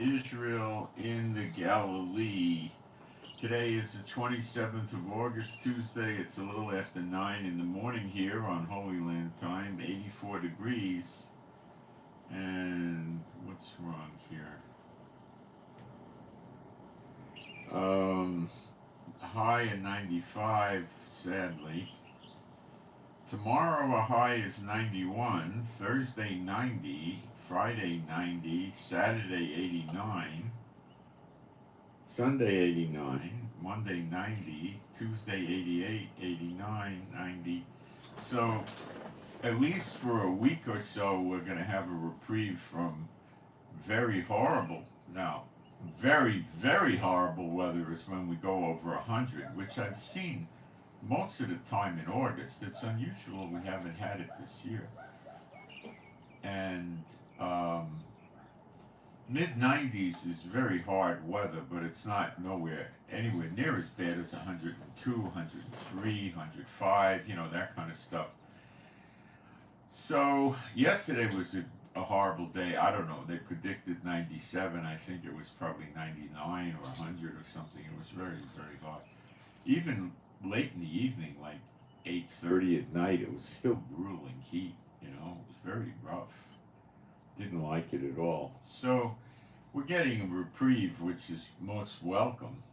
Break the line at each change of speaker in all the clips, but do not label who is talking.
Israel in the Galilee. Today is the 27th of August, Tuesday. It's a little after 9 in the morning here on Holy Land time, 84 degrees. And what's wrong here? High in 95, sadly. Tomorrow a high is 91, Thursday 90, Friday 90, Saturday 89, Sunday 89, Monday 90, Tuesday 88, 89, 90. So at least for a week or so we're going to have a reprieve from very horrible, now very, very horrible weather is when we go over 100, which I've seen most of the time in August. It's unusual we haven't had it this year. And mid 90s is very hard weather, but it's not anywhere near as bad as 102, 103, 105, that kind of stuff. So yesterday was a horrible day. I don't know. They predicted 97. I think it was probably 99 or 100 or something. It was very, very hot. Even late in the evening, like 8:30 at night, it was still grueling heat. It was very rough. Didn't like it at all. So we're getting a reprieve, which is most welcome.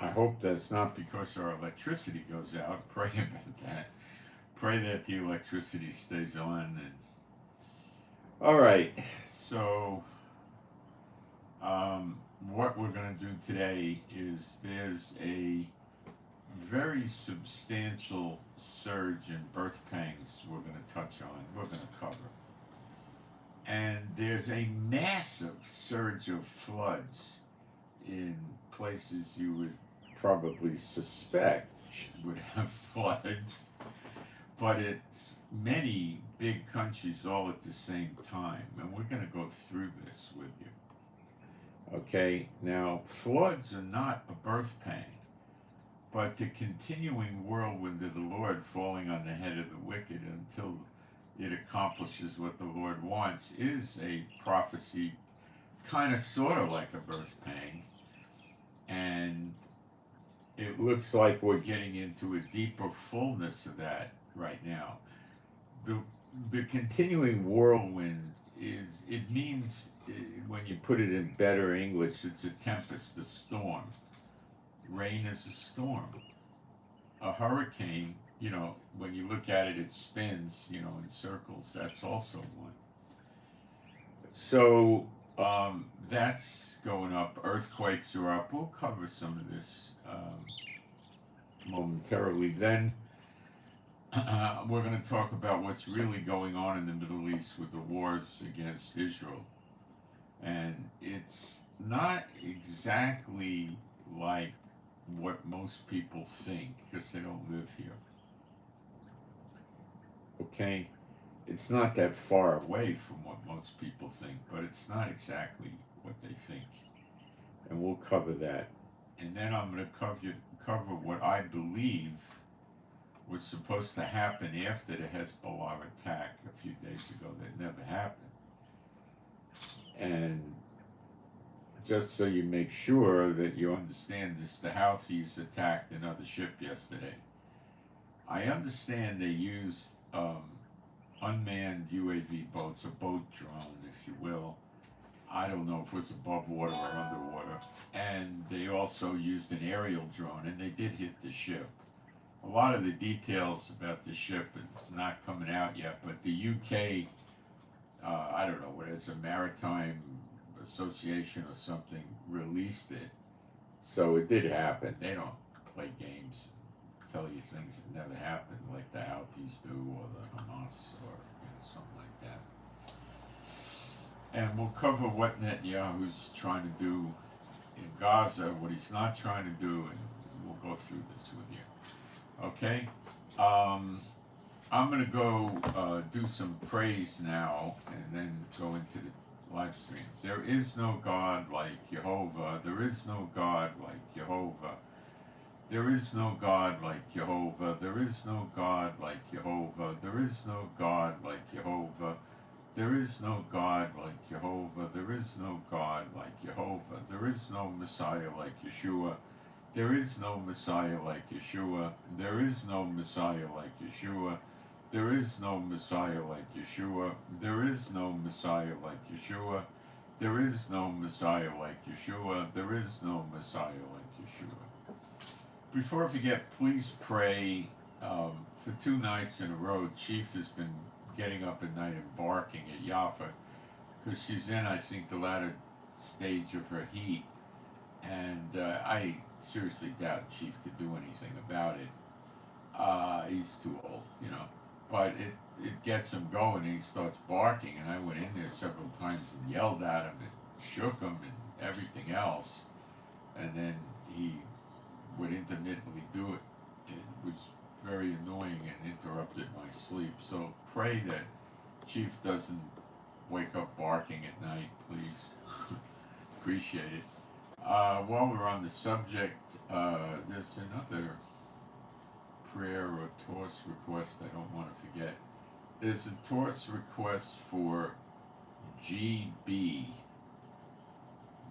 I hope that's not because our electricity goes out. Pray about that. Pray that the electricity stays on. And all right, so what we're going to do today is there's a very substantial surge in birth pangs we're going to touch on, we're going to cover. And there's a massive surge of floods in places you would probably suspect would have floods, but it's many big countries all at the same time, and we're going to go through this with you. Okay, now floods are not a birth pang, but the continuing whirlwind of the Lord falling on the head of the wicked until it accomplishes what the Lord wants is a prophecy, kind of sort of like a birth pang. And it looks like we're getting into a deeper fullness of that right now. The continuing whirlwind means, when you put it in better English, it's a tempest, a storm. Rain is a storm. A hurricane, when you look at it, it spins, in circles. That's also one. So that's going up. Earthquakes are up. We'll cover some of this momentarily. Then we're going to talk about what's really going on in the Middle East with the wars against Israel. And it's not exactly like what most people think, because they don't live here. Okay? It's not that far away from what most people think, but it's not exactly what they think. And we'll cover that. And then I'm going to cover what I believe was supposed to happen after the Hezbollah attack a few days ago that never happened. And just so you make sure that you understand this, the Houthis attacked another ship yesterday. I understand they used unmanned UAV boats, a boat drone, if you will. I don't know if it was above water or underwater. And they also used an aerial drone, and they did hit the ship. A lot of the details about the ship is not coming out yet, but the UK, I don't know what it is, a maritime association or something, released it. So it did happen. They don't play games, tell you things that never happened, like the Houthis do, or the Hamas, or something like that. And we'll cover what Netanyahu's trying to do in Gaza, what he's not trying to do, and we'll go through this with you. Okay? I'm going to go do some praise now, and then go into the live stream. There is no God like Jehovah. There is no God like Jehovah. There is no God like Jehovah. There is no God like Jehovah. There is no God like Jehovah. There is no God like Jehovah. There is no God like Jehovah. There is no Messiah like Yeshua. There is no Messiah like Yeshua. There is no Messiah like Yeshua. There is no Messiah like Yeshua. There is no Messiah like Yeshua. There is no Messiah like Yeshua. There is no Messiah like Yeshua. Before I forget, please pray. For 2 nights in a row, Chief has been getting up at night and barking at Yafa because she's in, I think, the latter stage of her heat. And I seriously doubt Chief could do anything about it. He's too old, you know. But it gets him going and he starts barking. And I went in there several times and yelled at him and shook him and everything else. And then he would intermittently do it. It was very annoying and interrupted my sleep. So pray that Chief doesn't wake up barking at night, please. Appreciate it. While we're on the subject, there's another prayer or Torse request I don't want to forget. There's a Torse request for GB,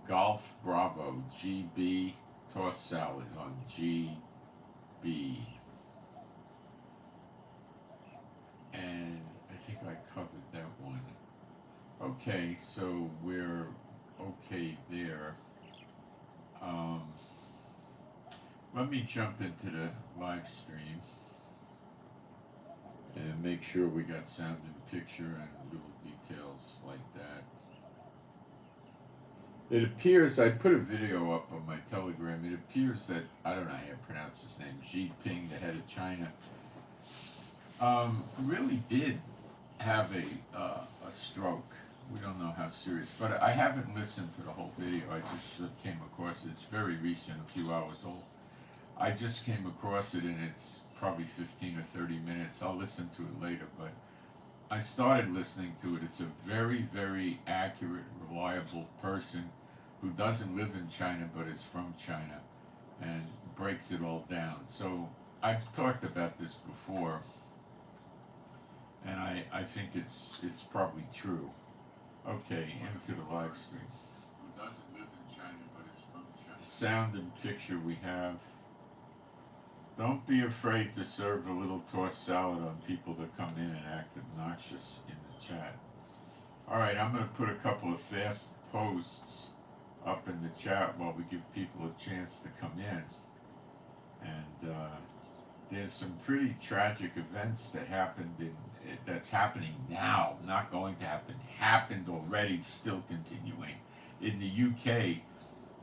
Golf Bravo, GB, toss salad on GB. And I think I covered that one. Okay, so we're okay there. Let me jump into the live stream and make sure we got sound and picture and little details like that. It appears, I put a video up on my Telegram, it appears that, I don't know how to pronounce his name, Xi Jinping, the head of China, really did have a stroke. We don't know how serious, but I haven't listened to the whole video. I just came across it. It's very recent, a few hours old. I just came across it and it's probably 15 or 30 minutes. I'll listen to it later, but I started listening to it. It's a very, very accurate, reliable person who doesn't live in China but is from China and breaks it all down. So I've talked about this before, and I think it's probably true. Okay, into the live stream. Who doesn't live in China but is from China. Sound and picture we have. Don't be afraid to serve a little tossed salad on people that come in and act obnoxious in the chat. Alright, I'm going to put a couple of fast posts up in the chat while we give people a chance to come in. And there's some pretty tragic events that happened that's happening now, not going to happen, happened already, still continuing in the UK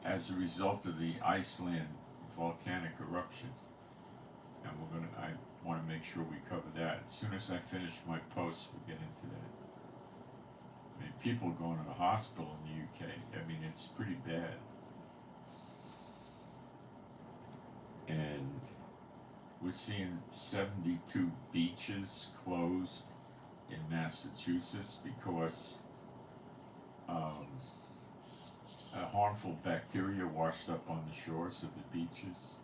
as a result of the Iceland volcanic eruption. And I want to make sure we cover that. As soon as I finish my post, we'll get into that. I mean, people are going to the hospital in the UK. I mean, it's pretty bad. And we're seeing 72 beaches closed in Massachusetts because a harmful bacteria washed up on the shores of the beaches.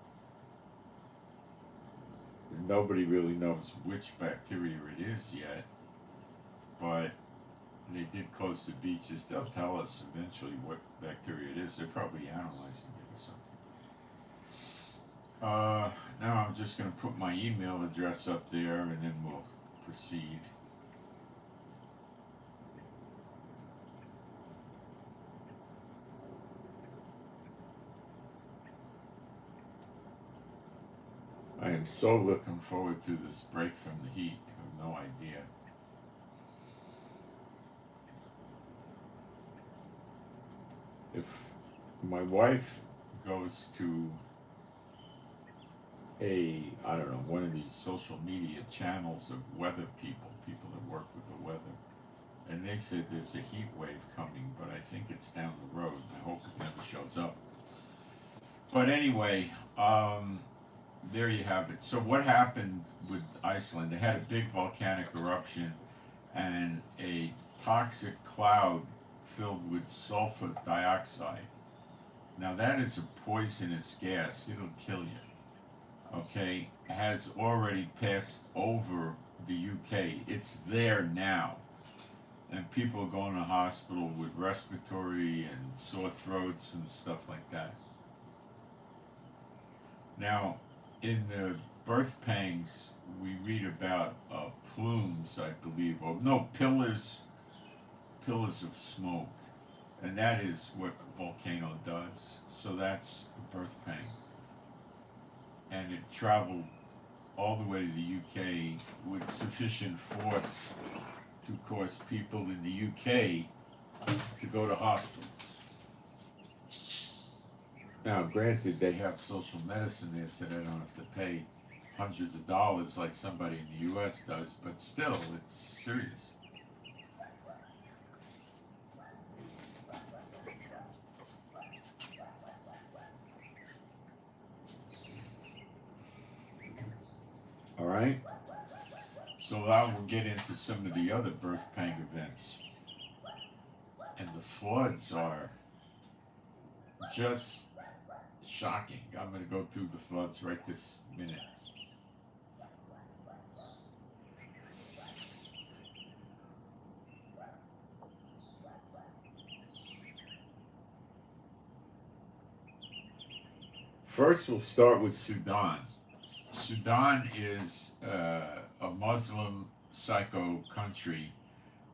And nobody really knows which bacteria it is yet, but they did close the beaches. They'll tell us eventually what bacteria it is. They're probably analyzing it or something. Now I'm just going to put my email address up there and then we'll proceed. I am so looking forward to this break from the heat. I have no idea. If my wife goes to I don't know, one of these social media channels of weather people that work with the weather, and they said there's a heat wave coming, but I think it's down the road, and I hope it never shows up. But anyway, there you have it. So what happened with Iceland? They had a big volcanic eruption and a toxic cloud filled with sulfur dioxide. Now that is a poisonous gas. It'll kill you. okay, has already passed over the UK. It's there now. And people are going to hospital with respiratory and sore throats and stuff like that. Now, in the birth pangs, we read about plumes, I believe, or no, pillars of smoke. And that is what a volcano does. So that's a birth pang. And it traveled all the way to the UK with sufficient force to cause people in the UK to go to hospitals. Now, granted, they have social medicine there, so they don't have to pay hundreds of dollars like somebody in the US does, but still, it's serious. All right? So now we'll get into some of the other birth pang events. And the floods are just shocking. I'm going to go through the floods right this minute. First, we'll start with Sudan. Sudan is a Muslim psycho country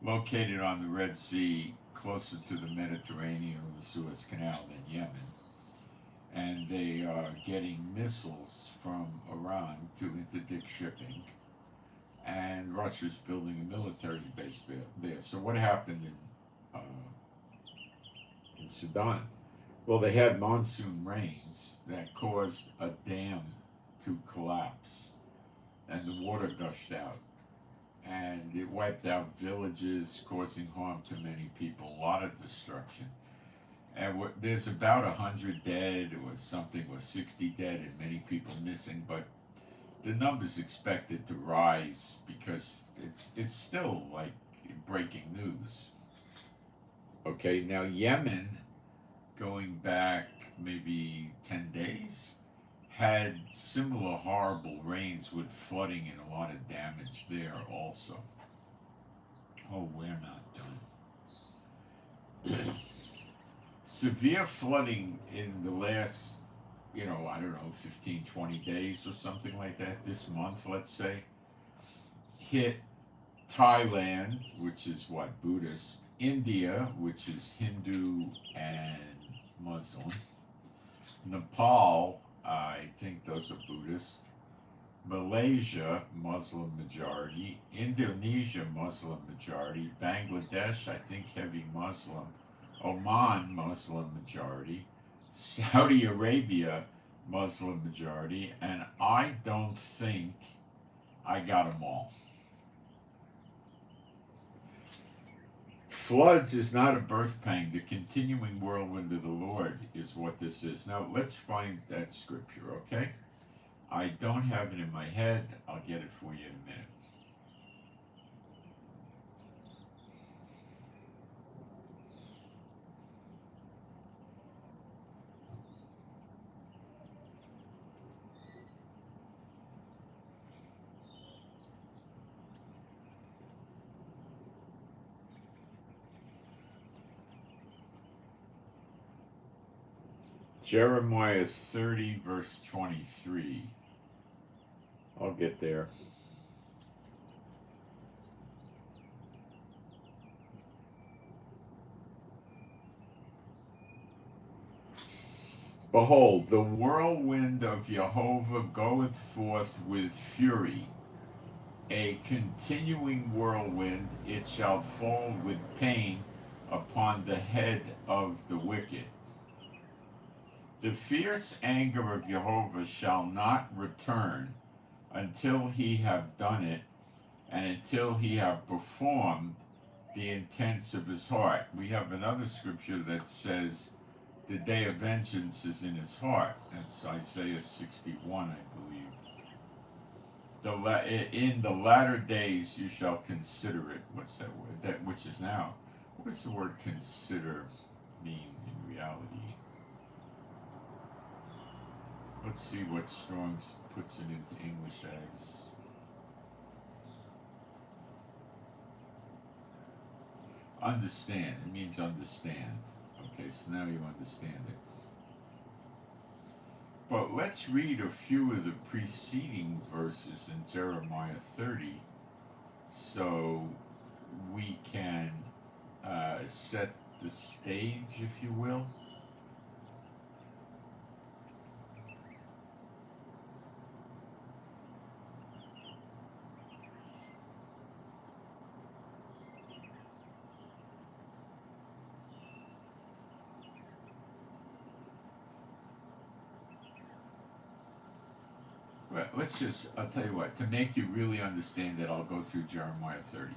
located on the Red Sea, closer to the Mediterranean or the Suez Canal than Yemen. And they are getting missiles from Iran to interdict shipping. And Russia's building a military base there. So what happened in Sudan? Well, they had monsoon rains that caused a dam to collapse, and the water gushed out, and it wiped out villages, causing harm to many people, a lot of destruction. And there's about 100 dead, or something, or 60 dead, and many people missing, but the number's expected to rise because it's still like breaking news. Okay, now Yemen, going back maybe 10 days, had similar horrible rains with flooding and a lot of damage there also. Oh, we're not done. Severe flooding in the last, I don't know, 15, 20 days or something like that, this month, let's say, hit Thailand, which is what, Buddhist, India, which is Hindu and Muslim, Nepal, I think those are Buddhist, Malaysia, Muslim majority, Indonesia, Muslim majority, Bangladesh, I think heavy Muslim, Oman, Muslim majority, Saudi Arabia, Muslim majority, and I don't think I got them all. Floods is not a birth pang. The continuing whirlwind of the Lord is what this is. Now, let's find that scripture, okay? I don't have it in my head. I'll get it for you in a minute. Jeremiah 30, verse 23. I'll get there. Behold, the whirlwind of Jehovah goeth forth with fury, a continuing whirlwind, it shall fall with pain upon the head of the wicked. The fierce anger of Jehovah shall not return until he have done it, and until he have performed the intents of his heart. We have another scripture that says, the day of vengeance is in his heart. That's Isaiah 61, I believe. In the latter days you shall consider it. What's that word? That which is now. What does the word consider mean in reality? Let's see what Strong's puts it into English as. Understand. It means understand. Okay, so now you understand it. But let's read a few of the preceding verses in Jeremiah 30 so we can set the stage, if you will. Well, I'll tell you what, to make you really understand it, I'll go through Jeremiah 30.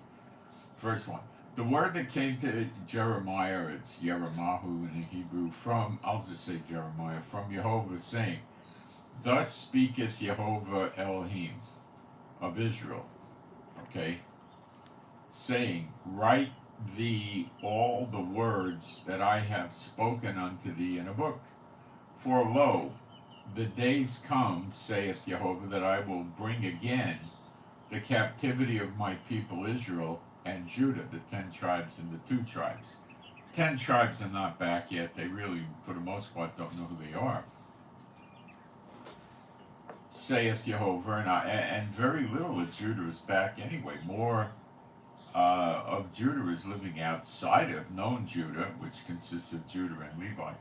First one. The word that came to Jeremiah, it's Yeremahu in Hebrew, I'll just say Jeremiah, from Jehovah, saying, Thus speaketh Jehovah Elohim of Israel, okay, saying, Write thee all the words that I have spoken unto thee in a book. For lo, the days come, saith Jehovah, that I will bring again the captivity of my people Israel and Judah, the 10 tribes and the 2 tribes. 10 tribes are not back yet. They really, for the most part, don't know who they are. Saith Jehovah, and very little of Judah is back anyway. More of Judah is living outside of known Judah, which consists of Judah and Levi.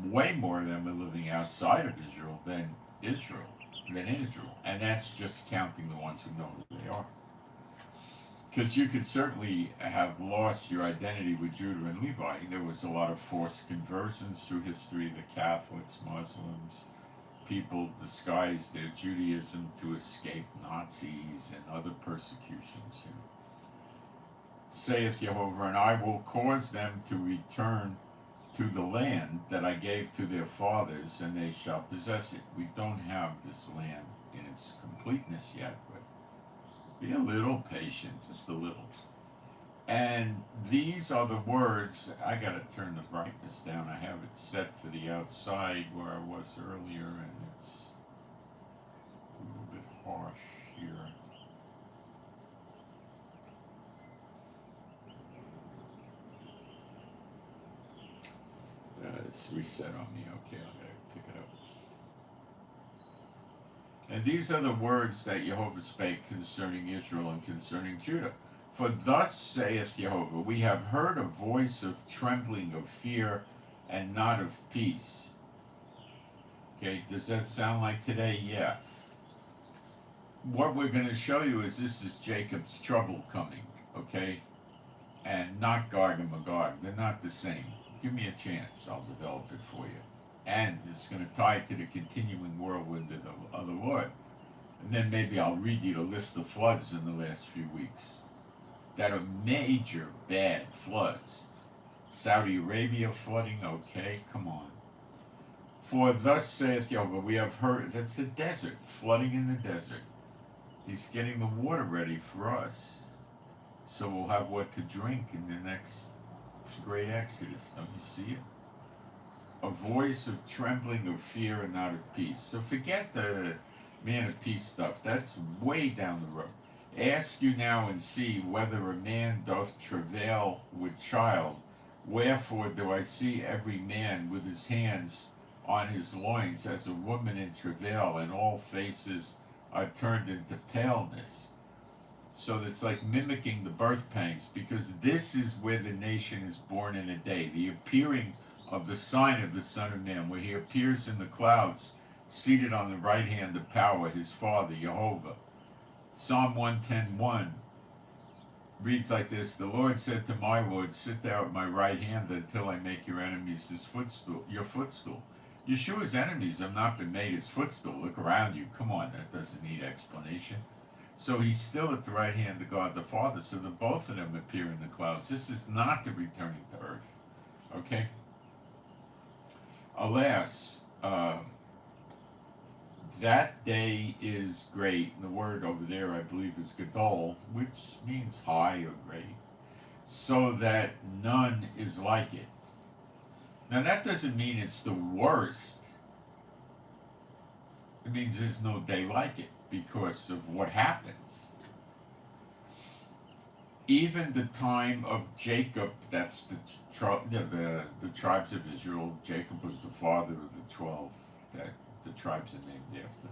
Way more of them are living outside of Israel than in Israel. And that's just counting the ones who know who they are. Because you could certainly have lost your identity with Judah and Levi. There was a lot of forced conversions through history. The Catholics, Muslims, people disguised their Judaism to escape Nazis and other persecutions. Saith Jehovah, and I will cause them to return to the land that I gave to their fathers, and they shall possess it. We don't have this land in its completeness yet, but be a little patient, just a little. And these are the words. I got to turn the brightness down. I have it set for the outside where I was earlier, and it's a little bit harsh here. It's reset on me. Okay, I'm going to pick it up. And these are the words that Jehovah spake concerning Israel and concerning Judah. For thus saith Jehovah, we have heard a voice of trembling, of fear, and not of peace. Okay, does that sound like today? Yeah. What we're going to show you is this is Jacob's trouble coming, okay? And not Gog and Magog. They're not the same. Give me a chance. I'll develop it for you. And it's going to tie it to the continuing whirlwind of the Lord. And then maybe I'll read you the list of floods in the last few weeks that are major bad floods. Saudi Arabia flooding, okay, come on. For thus saith Jehovah, we have heard, that's the desert, flooding in the desert. He's getting the water ready for us. So we'll have what to drink in the next great Exodus. Don't you see it? A voice of trembling, of fear, and not of peace. So forget the man of peace stuff. That's way down the road. Ask you now and see whether a man doth travail with child. Wherefore do I see every man with his hands on his loins as a woman in travail, and all faces are turned into paleness. So it's like mimicking the birth pangs, because this is where the nation is born in a day. The appearing of the sign of the Son of Man, where he appears in the clouds, seated on the right hand of power, his Father, Jehovah. Psalm 110:1 reads like this: The Lord said to my Lord, sit thou at my right hand until I make your enemies his footstool, your footstool. Yeshua's enemies have not been made his footstool. Look around you. Come on, that doesn't need explanation. So he's still at the right hand of God the Father, so that both of them appear in the clouds. This is not the returning to earth. Okay? Alas, that day is great. The word over there, I believe, is gadol, which means high or great, so that none is like it. Now, that doesn't mean it's the worst It means there's no day like it because of what happens. Even the time of Jacob, that's the tribes of Israel. Jacob was the father of the 12 that the tribes are named after.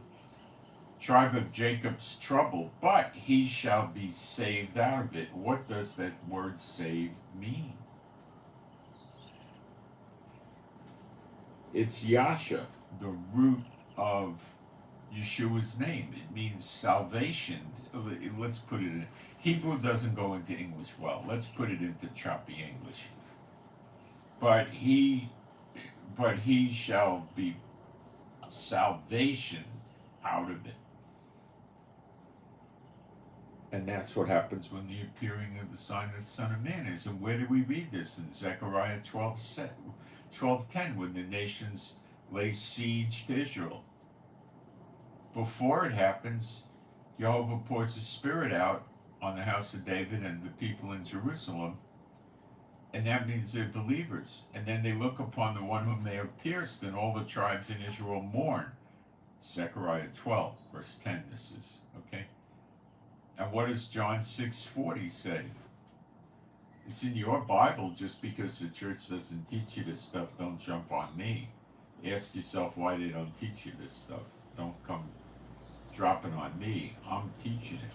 Tribe of Jacob's trouble, but he shall be saved out of it. What does that word save mean? It's Yasha, the root of Yeshua's name. It means salvation. Let's put it in. Hebrew doesn't go into English well. Let's put it into choppy English. But he shall be salvation out of it. And that's what happens when the appearing of the sign of the Son of Man is. And where do we read this? In Zechariah 12:10, when the nations lay siege to Israel. Before it happens, Jehovah pours his spirit out on the house of David and the people in Jerusalem, and that means they're believers. And then they look upon the one whom they have pierced, and all the tribes in Israel mourn. Zechariah 12, verse 10, this is, okay? And what does John 6:40 say? It's in your Bible. Just because the church doesn't teach you this stuff, don't jump on me. Ask yourself why they don't teach you this stuff. Don't come dropping on me. I'm teaching it.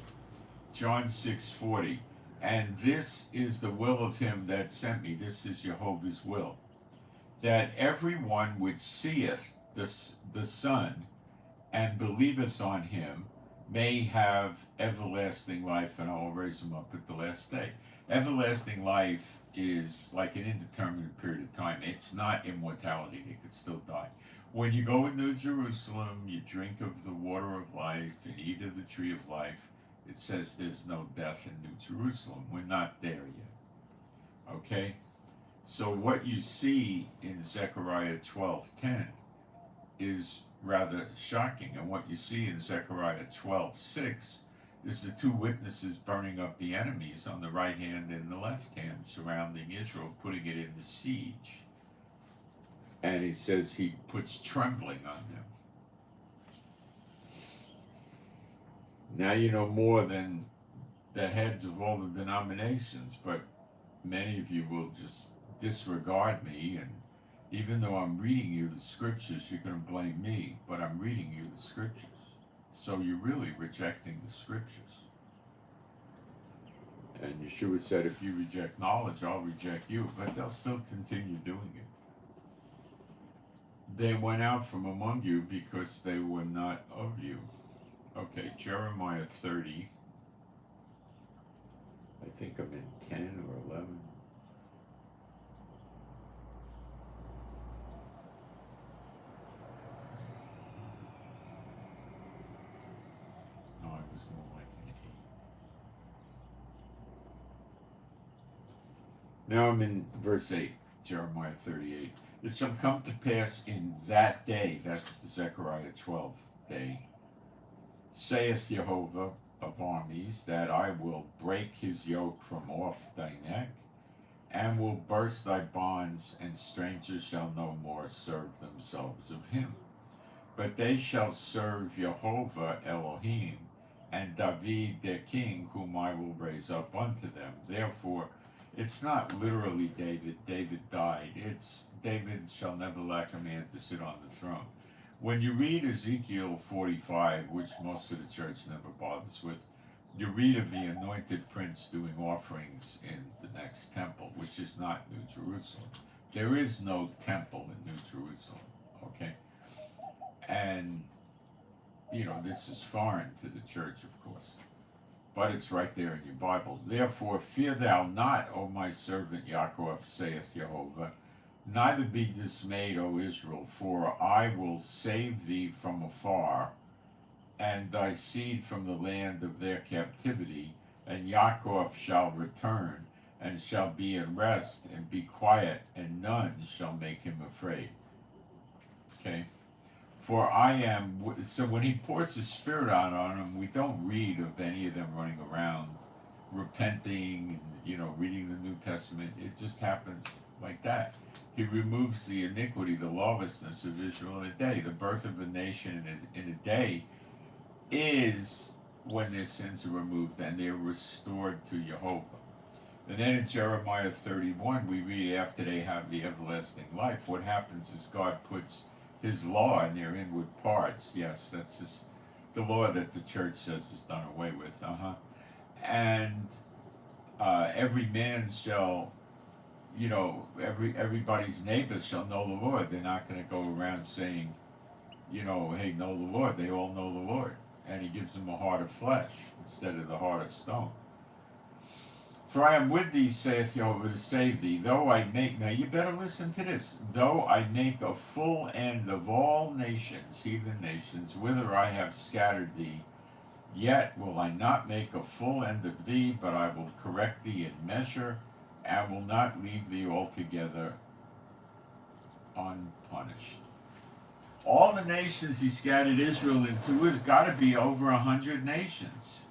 John 6:40. And this is the will of him that sent me. This is Jehovah's will. That everyone which seeth the Son and believeth on him may have everlasting life, and I will raise him up at the last day. Everlasting life is like an indeterminate period of time. It's not immortality. They could still die. When you go into Jerusalem, you drink of the water of life and eat of the tree of life. It says there's no death in New Jerusalem. We're not there yet. Okay? So what you see in Zechariah 12:10 is rather shocking. And what you see in Zechariah 12:6 is the two witnesses burning up the enemies on the right hand and the left hand, surrounding Israel, putting it into siege. And he says he puts trembling on them. Now you know more than the heads of all the denominations, but many of you will just disregard me, and even though I'm reading you the scriptures, you're going to blame me, but I'm reading you the scriptures. So you're really rejecting the scriptures. And Yeshua said, if you reject knowledge, I'll reject you, but they'll still continue doing it. They went out from among you because they were not of you. Okay, Jeremiah 30. I think I'm in 10 or 11. No, I was more like an 8. Now I'm in verse 8, Jeremiah 38. It shall come to pass in that day, that's the Zechariah 12 day, saith Jehovah of armies, that I will break his yoke from off thy neck, and will burst thy bonds, and strangers shall no more serve themselves of him. But they shall serve Jehovah Elohim, and David their king, whom I will raise up unto them. Therefore, it's not literally David. David died. It's David shall never lack a man to sit on the throne. When you read Ezekiel 45, which most of the church never bothers with, you read of the anointed prince doing offerings in the next temple, which is not New Jerusalem. There is no temple in New Jerusalem, okay? And, you know, this is foreign to the church, of course. But it's right there in your Bible. Therefore, fear thou not, O my servant Yaakov, saith Jehovah, neither be dismayed, O Israel, for I will save thee from afar, and thy seed from the land of their captivity, and Yaakov shall return, and shall be in rest, and be quiet, and none shall make him afraid. Okay? For I am, so when he pours his spirit out on them, we don't read of any of them running around repenting and, reading the New Testament. It just happens like that. He removes the iniquity, the lawlessness of Israel in a day. The birth of a nation in a day is when their sins are removed and they're restored to Jehovah. And then in Jeremiah 31, we read after they have the everlasting life, what happens is God puts his law in their inward parts. Yes, that's just the law that the church says is done away with. And every man shall, everybody's neighbor shall know the Lord. They're not going to go around saying, hey, know the Lord. They all know the Lord. And he gives them a heart of flesh instead of the heart of stone. For I am with thee, saith Jehovah, to save thee, though I make, now you better listen to this, though I make a full end of all nations, heathen nations, whither I have scattered thee, yet will I not make a full end of thee, but I will correct thee in measure, and will not leave thee altogether unpunished. All the nations he scattered Israel into has got to be over 100 nations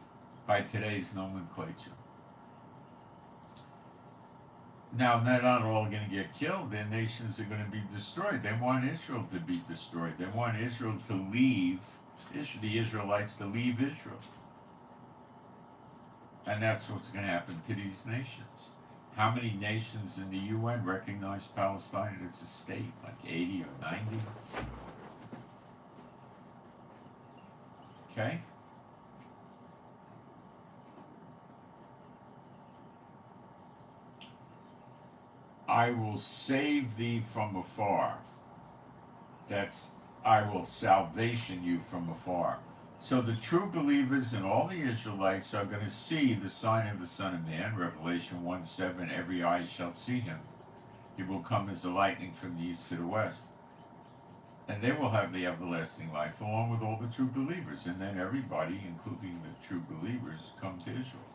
by today's nomenclature. Now, they're not all going to get killed. Their nations are going to be destroyed. They want Israel to be destroyed. They want Israel to leave, the Israelites to leave Israel. And that's what's going to happen to these nations. How many nations in the UN recognize Palestine as a state? Like 80 or 90? Okay? I will save thee from afar. I will salvation you from afar. So the true believers and all the Israelites are going to see the sign of the Son of Man, Revelation 1:7, every eye shall see him. He will come as a lightning from the east to the west. And they will have the everlasting life along with all the true believers. And then everybody, including the true believers, come to Israel.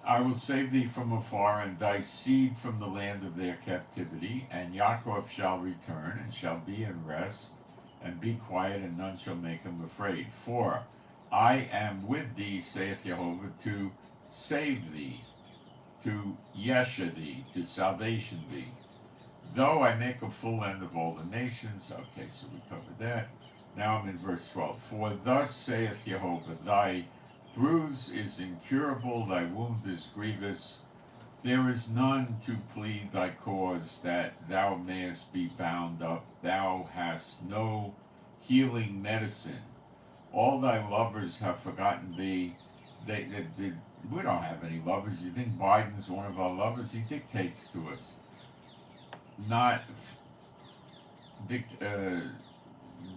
I will save thee from afar, and thy seed from the land of their captivity. And Yaakov shall return, and shall be in rest, and be quiet, and none shall make him afraid. For I am with thee, saith Jehovah, to save thee, to yesha thee, to salvation thee. Though I make a full end of all the nations. Okay, so we covered that. Now I'm in verse 12. For thus saith Jehovah, thy bruise is incurable, thy wound is grievous. There is none to plead thy cause, that thou mayest be bound up. Thou hast no healing medicine. All thy lovers have forgotten thee. We don't have any lovers. You think Biden's one of our lovers? He dictates to us.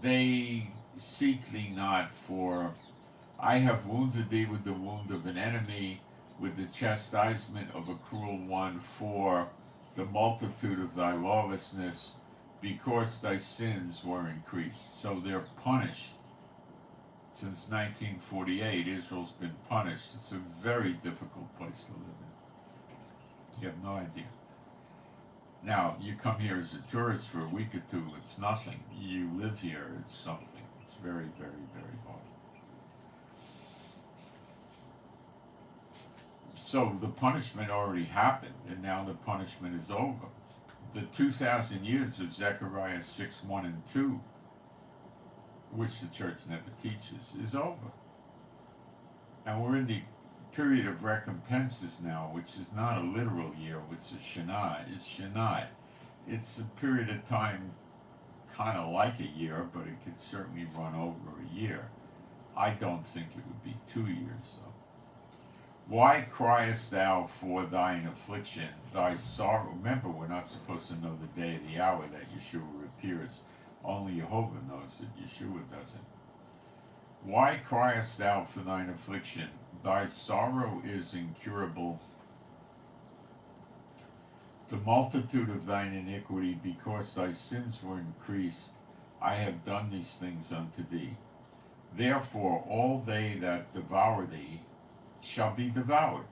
They seek thee not, for I have wounded thee with the wound of an enemy, with the chastisement of a cruel one, for the multitude of thy lawlessness, because thy sins were increased. So they're punished. Since 1948, Israel's been punished. It's a very difficult place to live in. You have no idea. Now, you come here as a tourist for a week or two, it's nothing. You live here, it's something. It's very, very, very hard. So the punishment already happened, and now the punishment is over. The 2,000 years of Zechariah 6:1 and 2, which the church never teaches, is over. And we're in the period of recompenses now, which is not a literal year, which is Shana. It's Shanai. It's a period of time kind of like a year, but it could certainly run over a year. I don't think it would be 2 years, though. Why criest thou for thine affliction, thy sorrow? Remember, we're not supposed to know the day or the hour that Yeshua appears. Only Jehovah knows it. Yeshua doesn't. Why criest thou for thine affliction? Thy sorrow is incurable. The multitude of thine iniquity, because thy sins were increased, I have done these things unto thee. Therefore all they that devour thee shall be devoured.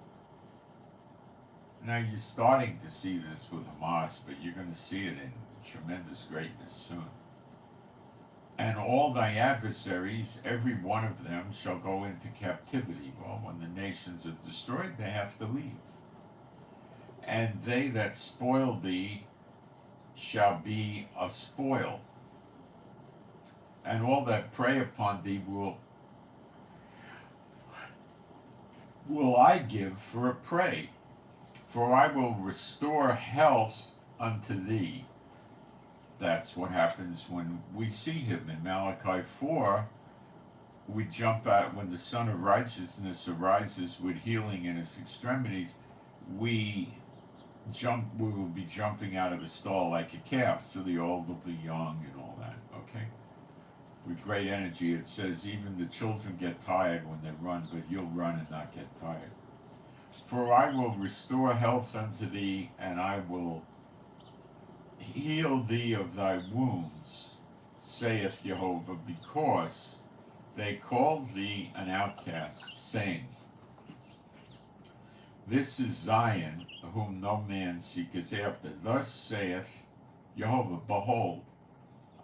Now you're starting to see this with Hamas, but you're going to see it in tremendous greatness soon. And all thy adversaries, every one of them, shall go into captivity. Well, when the nations are destroyed, they have to leave. And they that spoil thee shall be a spoil, and all that prey upon thee will I give for a prey. For I will restore health unto thee. That's what happens when we see him in Malachi 4. We jump out when the Son of Righteousness arises with healing in his extremities. We will be jumping out of the stall like a calf, so the old will be young and all that. Okay, with great energy. It says even the children get tired when they run, but you'll run and not get tired. For I will restore health unto thee, and I will heal thee of thy wounds, saith Jehovah, because they called thee an outcast, saying, This is Zion, whom no man seeketh after. Thus saith Jehovah, Behold,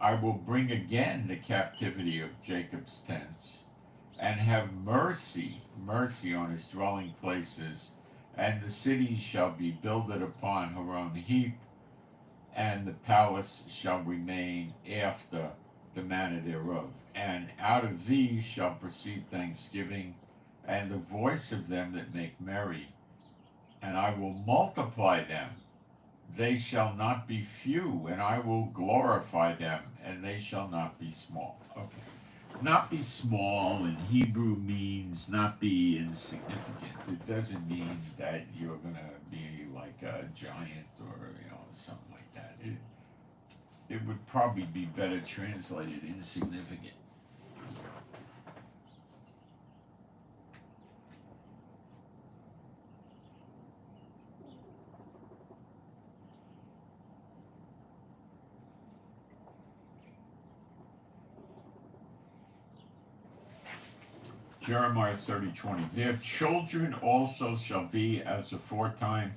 I will bring again the captivity of Jacob's tents, and have mercy on his dwelling places, and the city shall be builded upon her own heap, and the palace shall remain after the manner thereof. And out of these shall proceed thanksgiving, and the voice of them that make merry. And I will multiply them, they shall not be few, and I will glorify them, and they shall not be small. Okay. Not be small in Hebrew means not be insignificant. It doesn't mean that you're going to be like a giant or, something like that. It would probably be better translated insignificant. Jeremiah 30:20. Their children also shall be as aforetime,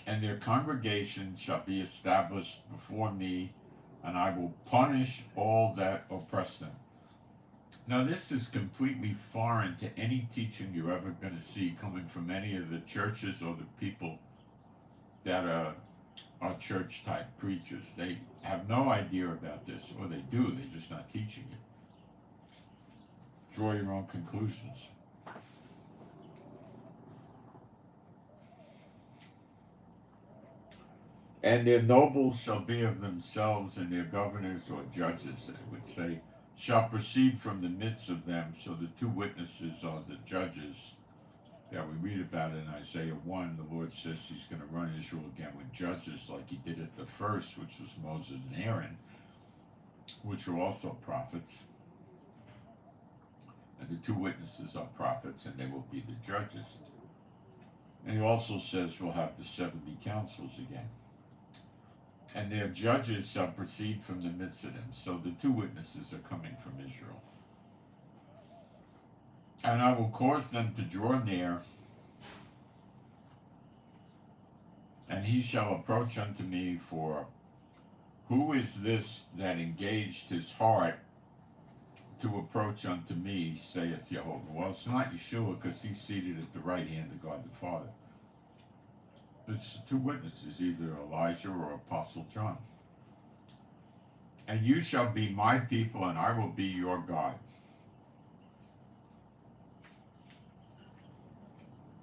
and their congregation shall be established before me, and I will punish all that oppress them. Now, this is completely foreign to any teaching you're ever going to see coming from any of the churches or the people that are church type preachers. They have no idea about this, or they do, they're just not teaching it. Draw your own conclusions. And their nobles shall be of themselves, and their governors or judges, it would say, shall proceed from the midst of them. So the two witnesses are the judges that we read about in Isaiah 1. The Lord says he's going to run Israel again with judges like he did at the first, which was Moses and Aaron, which are also prophets. And the two witnesses are prophets, and they will be the judges. And he also says we'll have the 70 councils again. And their judges shall proceed from the midst of them. So the two witnesses are coming from Israel. And I will cause them to draw near, and he shall approach unto me, for who is this that engaged his heart to approach unto me, saith Jehovah? Well, it's not Yeshua, because he's seated at the right hand of God the Father. It's two witnesses, either Elijah or Apostle John. And you shall be my people, and I will be your God.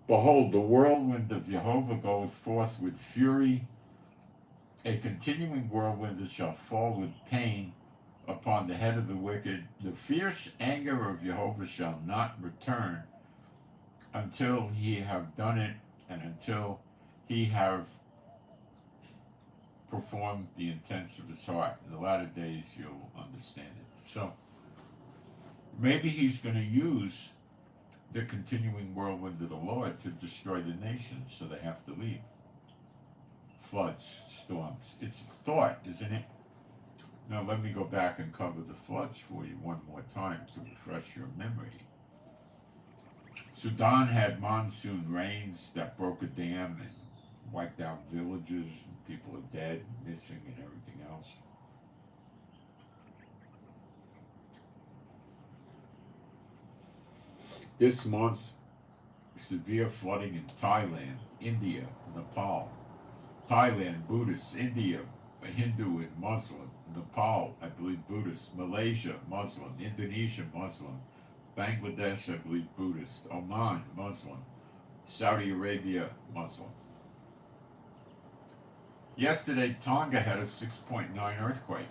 Behold, the whirlwind of Jehovah goeth forth with fury. A continuing whirlwind that shall fall with pain upon the head of the wicked. The fierce anger of Jehovah shall not return until he have done it, and until he have performed the intents of his heart. In the latter days you'll understand it. So maybe he's going to use the continuing whirlwind of the Lord to destroy the nations, so they have to leave. Floods, storms. It's a thought, isn't it? Now let me go back and cover the floods for you one more time to refresh your memory. Sudan had monsoon rains that broke a dam and wiped out villages, and people are dead, missing, and everything else. This month, severe flooding in Thailand, India, Nepal. Thailand, Buddhist, India, Hindu and Muslim, Nepal, I believe Buddhist, Malaysia, Muslim, Indonesia, Muslim, Bangladesh, I believe Buddhist, Oman, Muslim, Saudi Arabia, Muslim. Yesterday, Tonga had a 6.9 earthquake.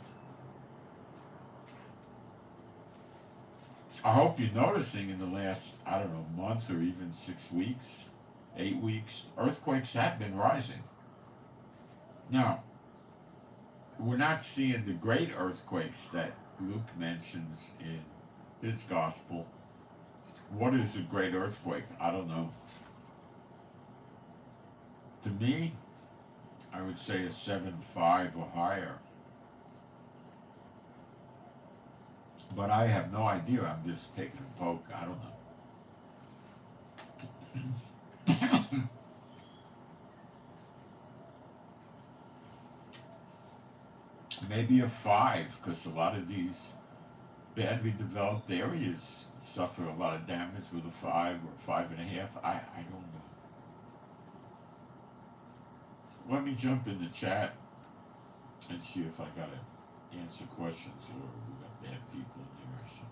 I hope you're noticing in the last, I don't know, month or even 6 weeks, 8 weeks, earthquakes have been rising. Now, we're not seeing the great earthquakes that Luke mentions in his gospel. What is a great earthquake? I don't know. To me, I would say a 7.5 or higher. But I have no idea. I'm just taking a poke. I don't know. Maybe a 5, because a lot of these badly developed areas suffer a lot of damage with a 5 or 5.5. I don't know. Let me jump in the chat and see if I gotta answer questions or we got bad people in there or something.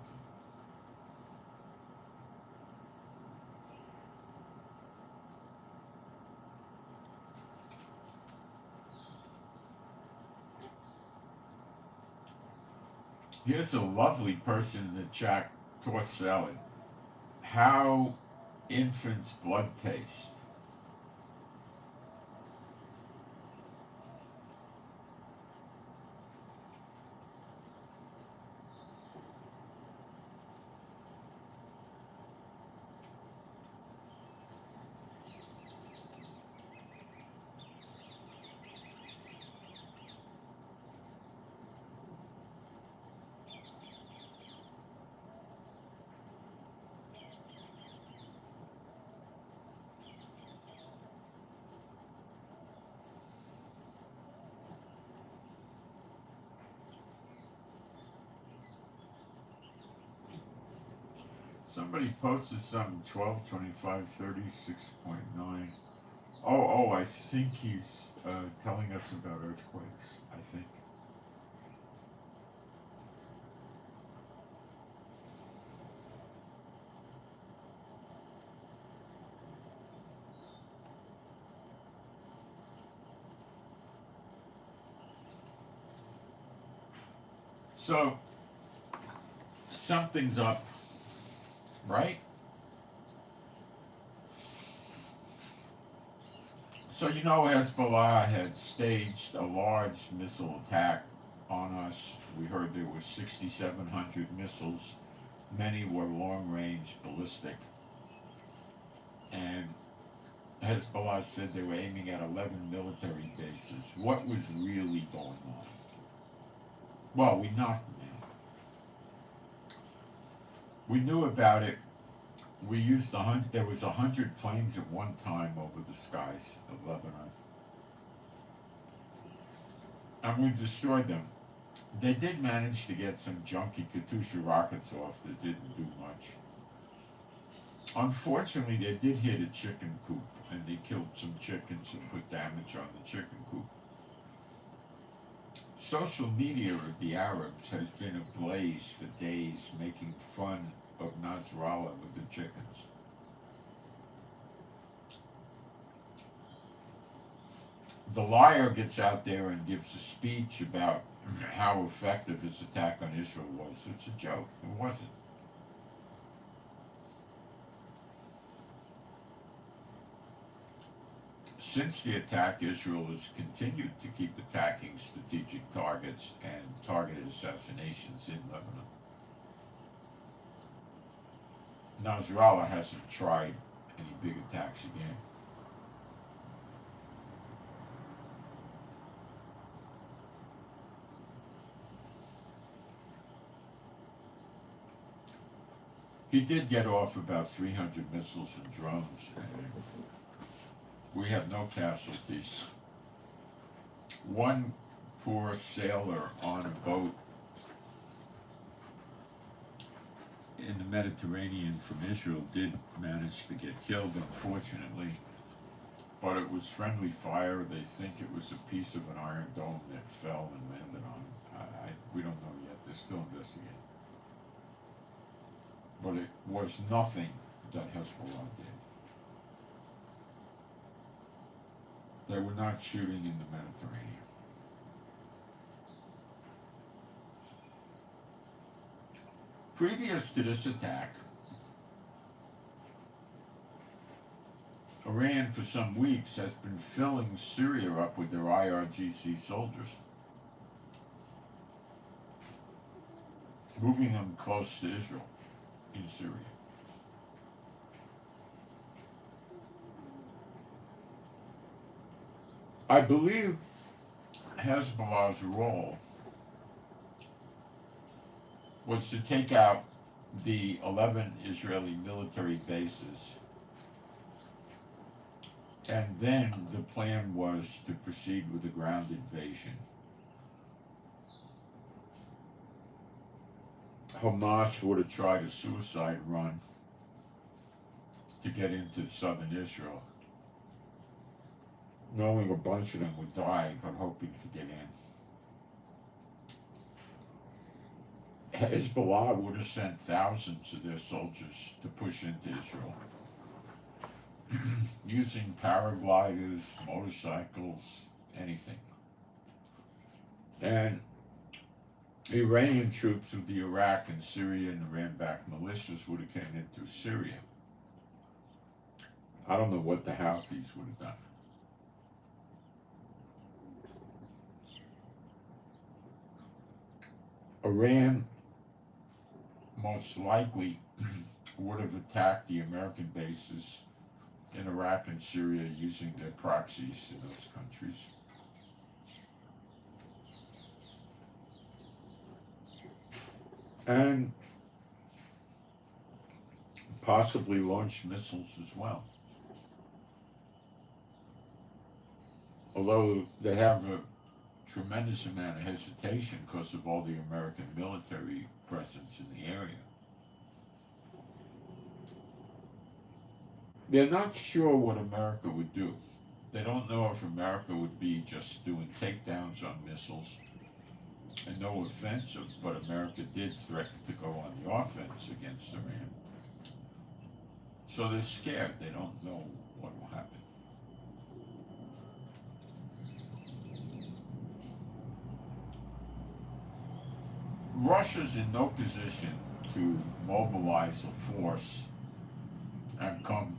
Here's a lovely person in the chat, tossed salad. How infants' blood taste. Somebody posted something 12, 25, 30, 6.9. Oh, I think he's telling us about earthquakes, I think. So, something's up, right? So you know Hezbollah had staged a large missile attack on us. We heard there were 6,700 missiles. Many were long-range ballistic. And Hezbollah said they were aiming at 11 military bases. What was really going on? Well, we knocked them out. We knew about it. We used there was 100 planes at one time over the skies of Lebanon. And we destroyed them. They did manage to get some junky Katyusha rockets off that didn't do much. Unfortunately, they did hit a chicken coop, and they killed some chickens and put damage on the chicken coop. Social media of the Arabs has been ablaze for days, making fun of Nasrallah with the chickens. The liar gets out there and gives a speech about how effective his attack on Israel was. It's a joke. It wasn't. Since the attack, Israel has continued to keep attacking strategic targets and targeted assassinations in Lebanon. Nasrallah hasn't tried any big attacks again. He did get off about 300 missiles and drones, and we have no casualties. One poor sailor on a boat in the Mediterranean from Israel did manage to get killed, unfortunately, but it was friendly fire. They think it was a piece of an iron dome that fell and landed on them. We don't know yet. They're still investigating. But it was nothing that Hezbollah did. They were not shooting in the Mediterranean. Previous to this attack, Iran for some weeks has been filling Syria up with their IRGC soldiers, moving them close to Israel in Syria. I believe Hezbollah's role was to take out the 11 Israeli military bases, and then the plan was to proceed with a ground invasion. Hamas would have tried a suicide run to get into southern Israel, knowing a bunch of them would die, but hoping to get in. Hezbollah would have sent thousands of their soldiers to push into Israel, using paragliders, motorcycles, anything. And Iranian troops with the Iraq and Syria and Iran-backed militias would have come into Syria. I don't know what the Houthis would have done. Iran most likely would have attacked the American bases in Iraq and Syria using their proxies in those countries. And possibly launch missiles as well. Although they have a tremendous amount of hesitation because of all the American military presence in the area. They're not sure what America would do. They don't know if America would be just doing takedowns on missiles and no offensive, but America did threaten to go on the offense against Iran. So they're scared. They don't know what will happen. Russia's in no position to mobilize a force and come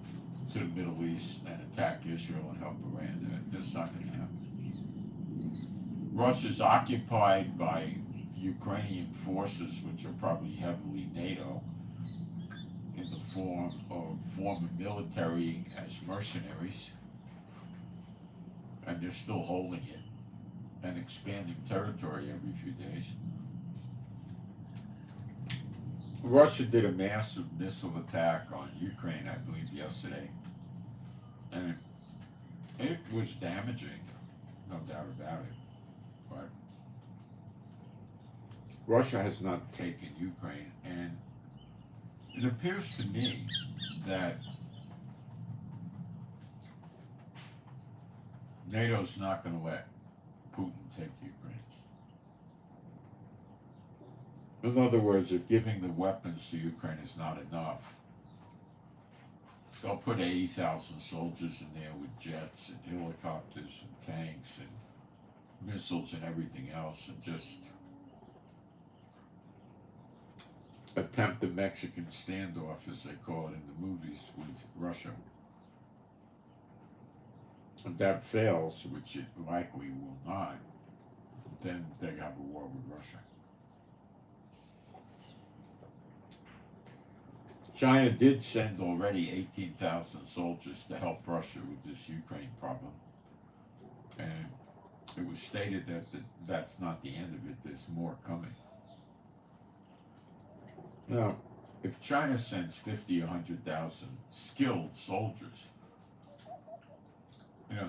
to the Middle East and attack Israel and help Iran. That's not going to happen. Russia's occupied by Ukrainian forces, which are probably heavily NATO, in the form of former military as mercenaries, and they're still holding it and expanding territory every few days. Russia did a massive missile attack on Ukraine, I believe, yesterday, and it was damaging, no doubt about it, but Russia has not taken Ukraine, and it appears to me that NATO's not going to let Putin take Ukraine. In other words, if giving the weapons to Ukraine is not enough, they'll put 80,000 soldiers in there with jets and helicopters and tanks and missiles and everything else, and just attempt a Mexican standoff, as they call it in the movies, with Russia. If that fails, which it likely will not, then they have a war with Russia. China did send already 18,000 soldiers to help Russia with this Ukraine problem. And it was stated that that's not the end of it, there's more coming. Now, if China sends 50 or 100,000 skilled soldiers,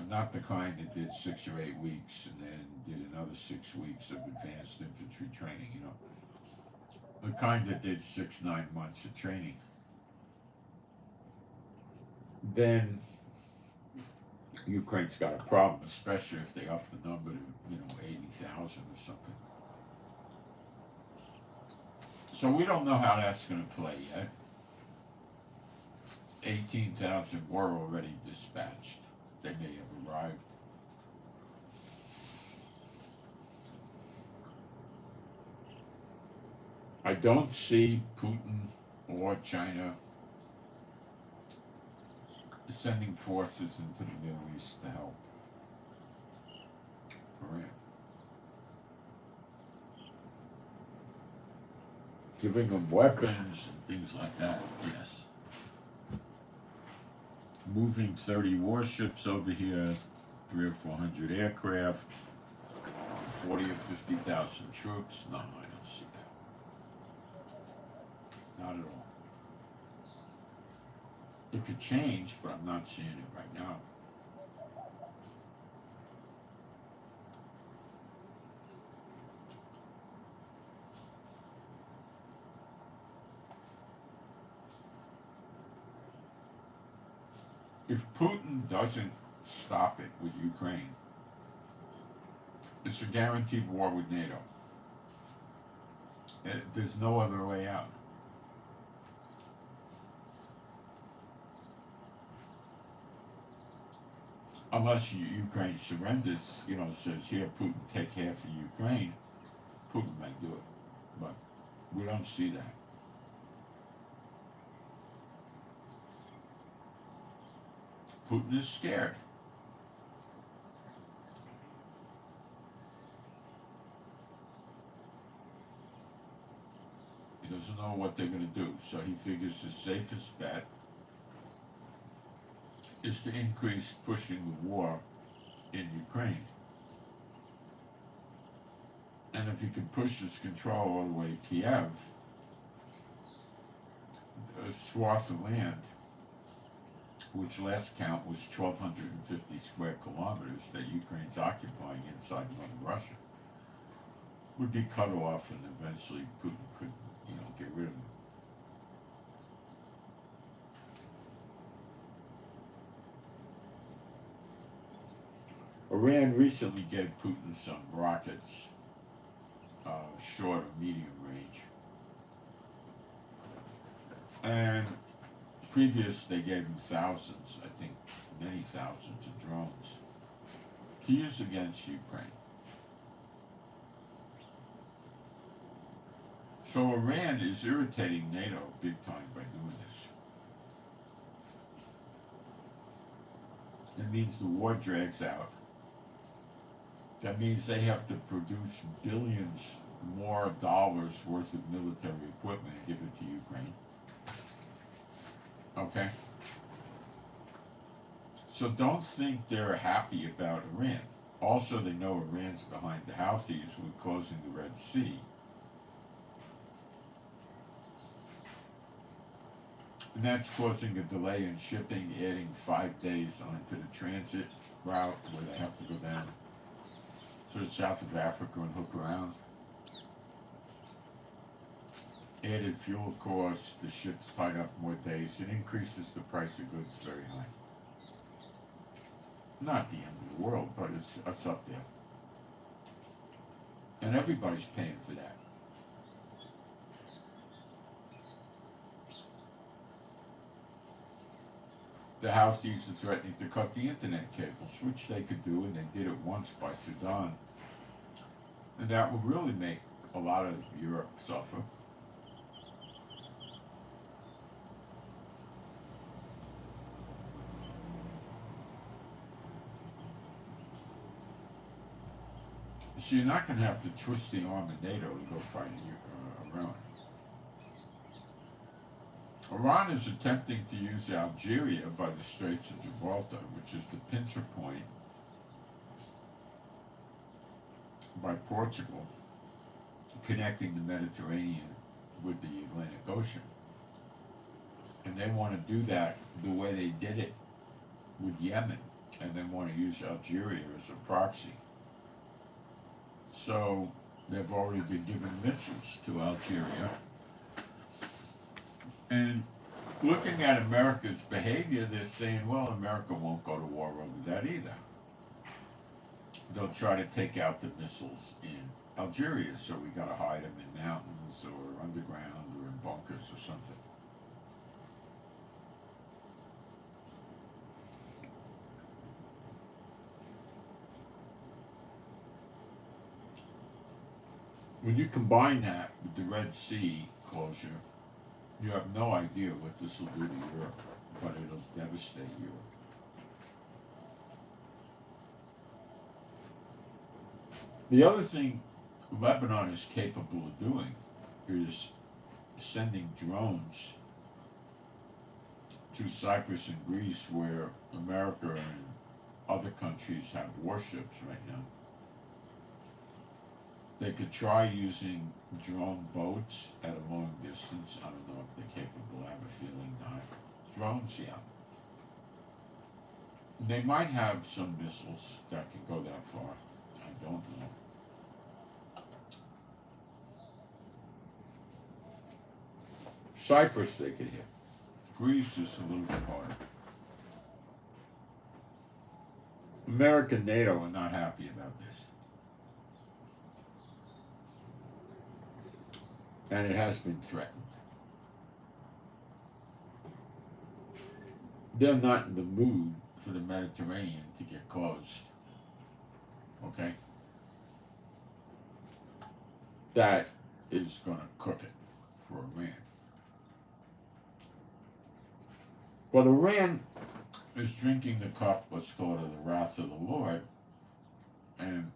not the kind that did 6 or 8 weeks and then did another 6 weeks of advanced infantry training, The kind that did 6-9 months of training. Then Ukraine's got a problem, especially if they up the number to 80,000 or something. So we don't know how that's going to play yet. 18,000 were already dispatched. They may have arrived. I don't see Putin or China sending forces into the Middle East to help Iran. Giving them weapons and things like that, yes. Moving 30 warships over here, 300 or 400 aircraft, 40 or 50,000 troops. No, I don't see that. Not at all. It could change, but I'm not seeing it right now. If Putin doesn't stop it with Ukraine, it's a guaranteed war with NATO. There's no other way out. Unless Ukraine surrenders, says, here, Putin, take half of Ukraine, Putin may do it. But we don't see that. Putin is scared. He doesn't know what they're going to do, so he figures the safest bet is to increase pushing the war in Ukraine. And if he can push his control all the way to Kiev, a swath of land, which last count was 1,250 square kilometers that Ukraine's occupying inside Mother Russia, would be cut off, and eventually Putin could, get rid of them. Iran recently gave Putin some rockets, short or medium range. And previous, they gave him thousands, I think many thousands of drones to use against Ukraine. So Iran is irritating NATO big time by doing this. It means the war drags out. That means they have to produce billions more dollars worth of military equipment and give it to Ukraine. Okay? So don't think they're happy about Iran. Also, they know Iran's behind the Houthis with closing the Red Sea. And that's causing a delay in shipping, adding 5 days onto the transit route where they have to go down to the south of Africa and hook around. Added fuel costs, the ship's tied up more days. It increases the price of goods very high. Not the end of the world, but it's up there. And everybody's paying for that. The Houthis are threatening to cut the internet cables, which they could do, and they did it once by Sudan. And that would really make a lot of Europe suffer. So you're not going to have to twist the arm of NATO to go fight Iran. Iran is attempting to use Algeria by the Straits of Gibraltar, which is the pincher point by Portugal, connecting the Mediterranean with the Atlantic Ocean. And they want to do that the way they did it with Yemen, and then want to use Algeria as a proxy. So they've already been giving missiles to Algeria, And looking at America's behavior, they're saying, well, America won't go to war over that either. They'll try to take out the missiles in Algeria, so we got to hide them in mountains or underground or in bunkers or something. When you combine that with the Red Sea closure, you have no idea what this will do to Europe, but it'll devastate Europe. The other thing Lebanon is capable of doing is sending drones to Cyprus and Greece, where America and other countries have warships right now. They could try using drone boats at a long distance. I don't know if they're capable. I have a feeling not. Drones, yeah. They might have some missiles that can go that far. I don't know. Cyprus they could hit. Greece is a little bit harder. America and NATO are not happy about this. And it has been threatened. They're not in the mood for the Mediterranean to get closed. Okay? That is going to cook it for Iran. But Iran is drinking the cup, let's call it, of the wrath of the Lord, and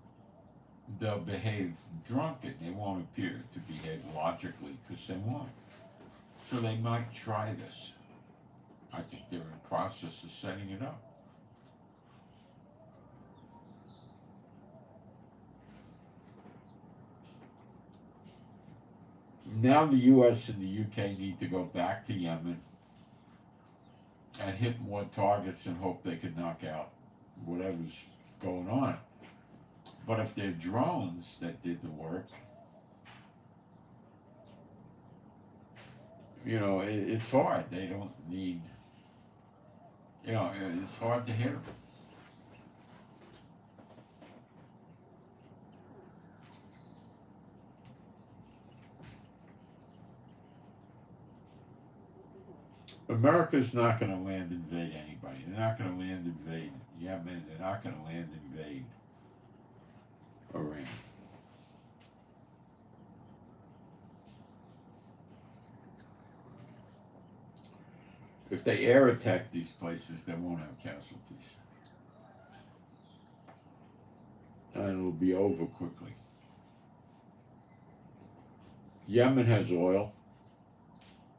they'll behave drunken. They won't appear to behave logically because they won't. So they might try this. I think they're in process of setting it up. Now the US and the UK need to go back to Yemen and hit more targets and hope they can knock out whatever's going on. But if they're drones that did the work, you know, it's hard. They don't need, you know, it's hard to hit them. America's not going to land invade anybody. They're not going to land invade Yemen. They're not going to land invade Iran. If they air attack these places, they won't have casualties. And it'll be over quickly. Yemen has oil.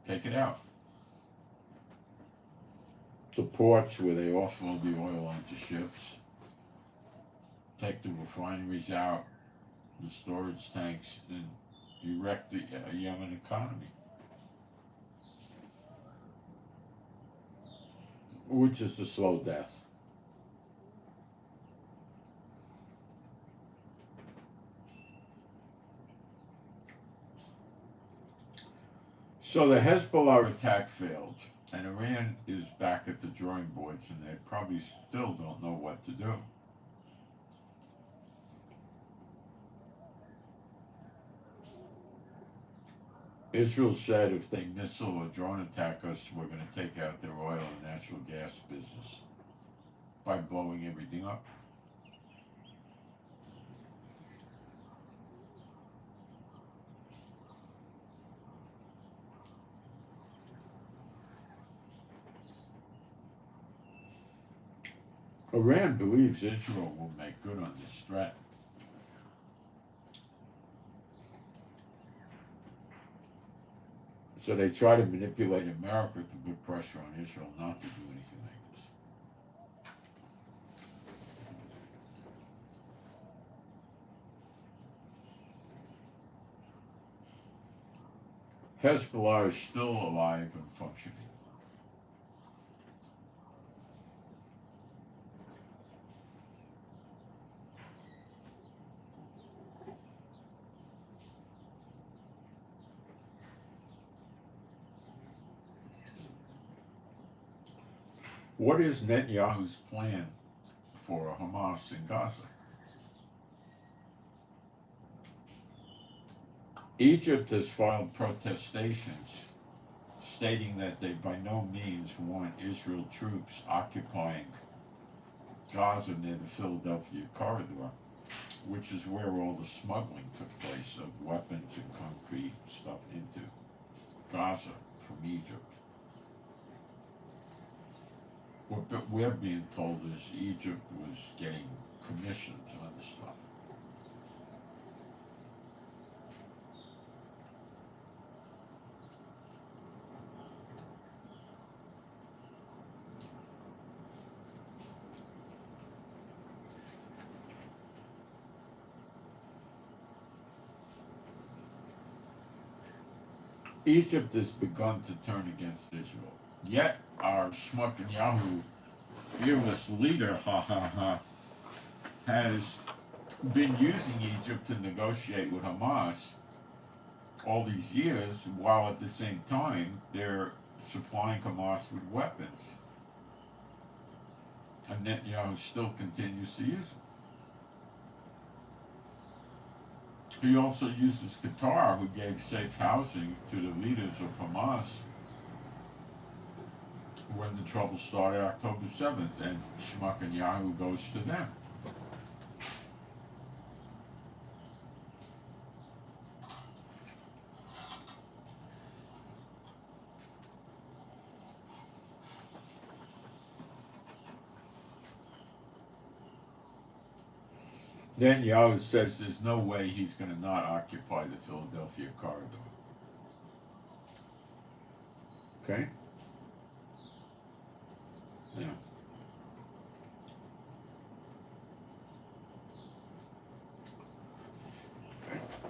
Take it out. The ports where they offload the oil onto ships. Take the refineries out, the storage tanks, and erect the Yemen economy. Which is a slow death. So the Hezbollah attack failed, and Iran is back at the drawing boards, and they probably still don't know what to do. Israel said if they missile or drone attack us, we're going to take out their oil and natural gas business by blowing everything up. Iran believes Israel will make good on this threat. So they try to manipulate America to put pressure on Israel not to do anything like this. Hezbollah is still alive and functioning. What is Netanyahu's plan for Hamas in Gaza? Egypt has filed protestations stating that they by no means want Israel troops occupying Gaza near the Philadelphia corridor, which is where all the smuggling took place of weapons and concrete stuff into Gaza from Egypt. What we're being told is Egypt was getting commissions on this stuff. Egypt has begun to turn against Israel. Yet our Shmuck and Yahoo fearless leader, has been using Egypt to negotiate with Hamas all these years, while at the same time they're supplying Hamas with weapons. And Netanyahu still continues to use them. He also uses Qatar, who gave safe housing to the leaders of Hamas when the trouble started October 7th, and Shmuck and Yahoo goes to them. Then Yahweh says there's no way he's going to not occupy the Philadelphia corridor. Okay? Yeah.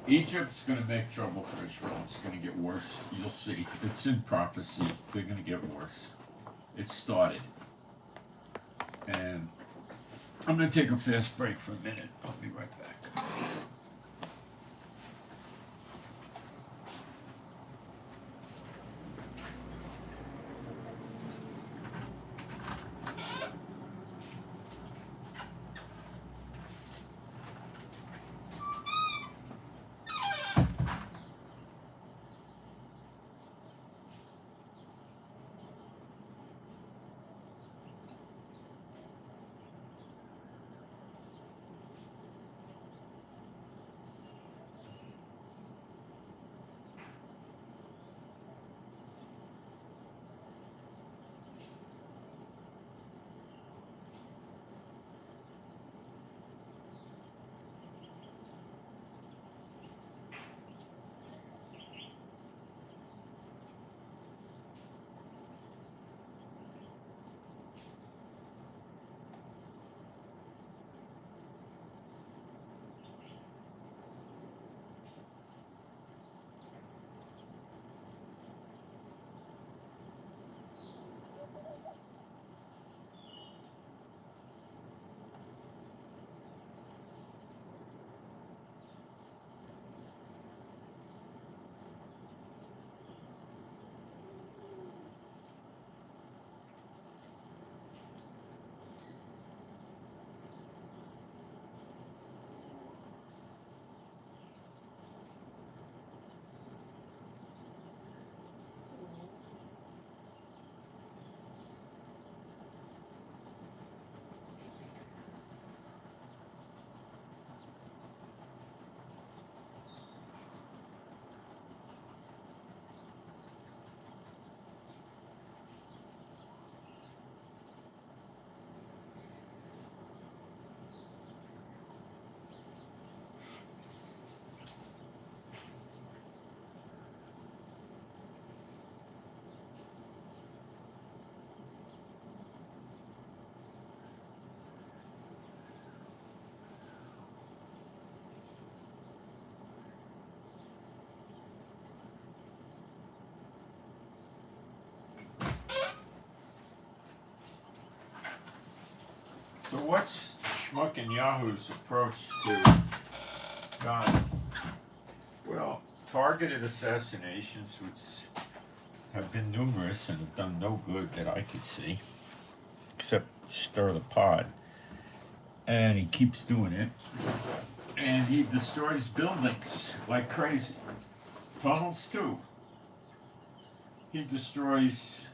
Egypt's going to make trouble for Israel. It's going to get worse. You'll see. It's in prophecy. They're going to get worse. It started. And I'm going to take a fast break for a minute. I'll be right back. So what's Shmuck and Yahoo's approach to Gaza? Well, targeted assassinations, which have been numerous and have done no good that I could see. except stir the pot. And he keeps doing it. And he destroys buildings like crazy. Tunnels too. He destroys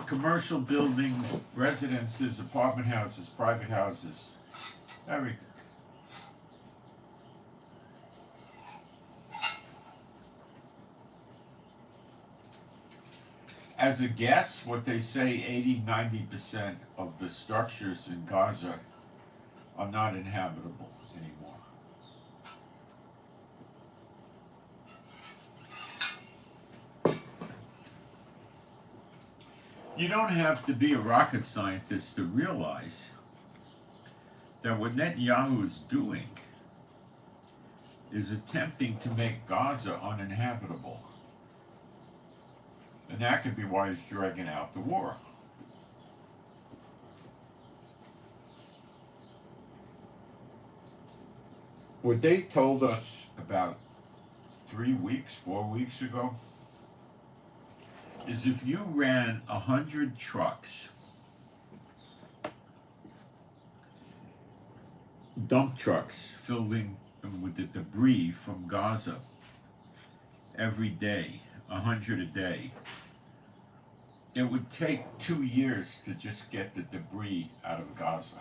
commercial buildings, residences, apartment houses, private houses, everything. As a guess, what they say 80-90% of the structures in Gaza are not inhabitable anymore. You don't have to be a rocket scientist to realize that what Netanyahu is doing is attempting to make Gaza uninhabitable. And that could be why he's dragging out the war. What they told us about 4 weeks ago, is if you ran 100 trucks, dump trucks, filling them with the debris from Gaza every day, 100 a day, it would take 2 years to just get the debris out of Gaza.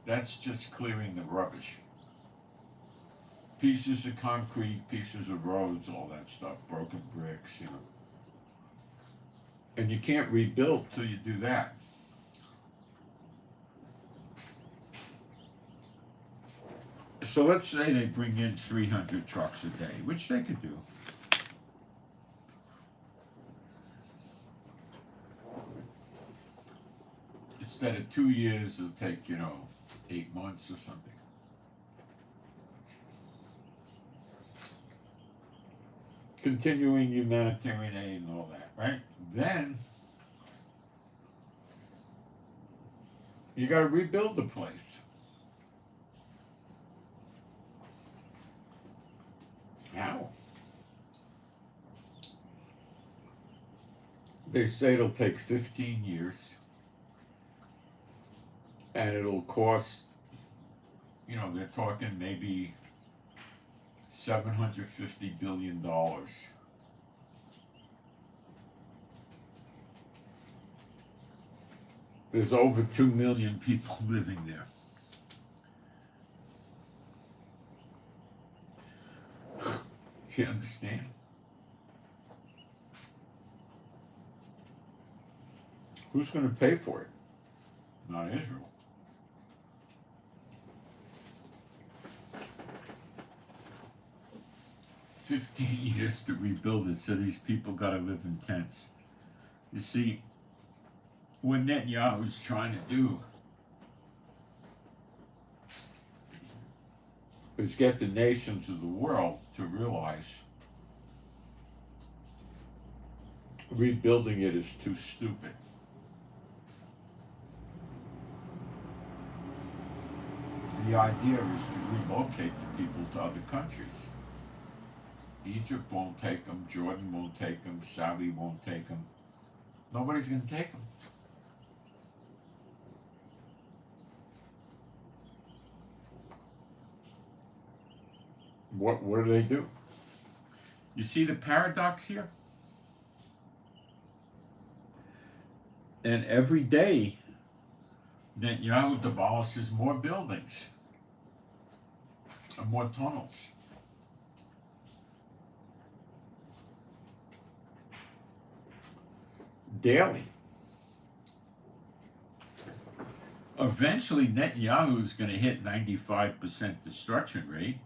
That's just clearing the rubbish. Pieces of concrete, pieces of roads, all that stuff, broken bricks, you know. And you can't rebuild till you do that. So let's say they bring in 300 trucks a day, which they could do. Instead of 2 years, it'll take, 8 months or something. Continuing humanitarian aid and all that, right? Then you got to rebuild the place. How? They say it'll take 15 years. And it'll cost, they're talking maybe $750 billion. There's over 2 million people living there. You understand? Who's going to pay for it? Not Israel. $15 years to rebuild it, so these people got to live in tents. You see, what Netanyahu's trying to do is get the nations of the world to realize rebuilding it is too stupid. The idea is to relocate the people to other countries. Egypt won't take them, Jordan won't take them, Saudi won't take them. Nobody's going to take them. What do they do? You see the paradox here? And every day, Netanyahu demolishes more buildings and more tunnels. Daily. Eventually, Netanyahu is going to hit 95% destruction rate.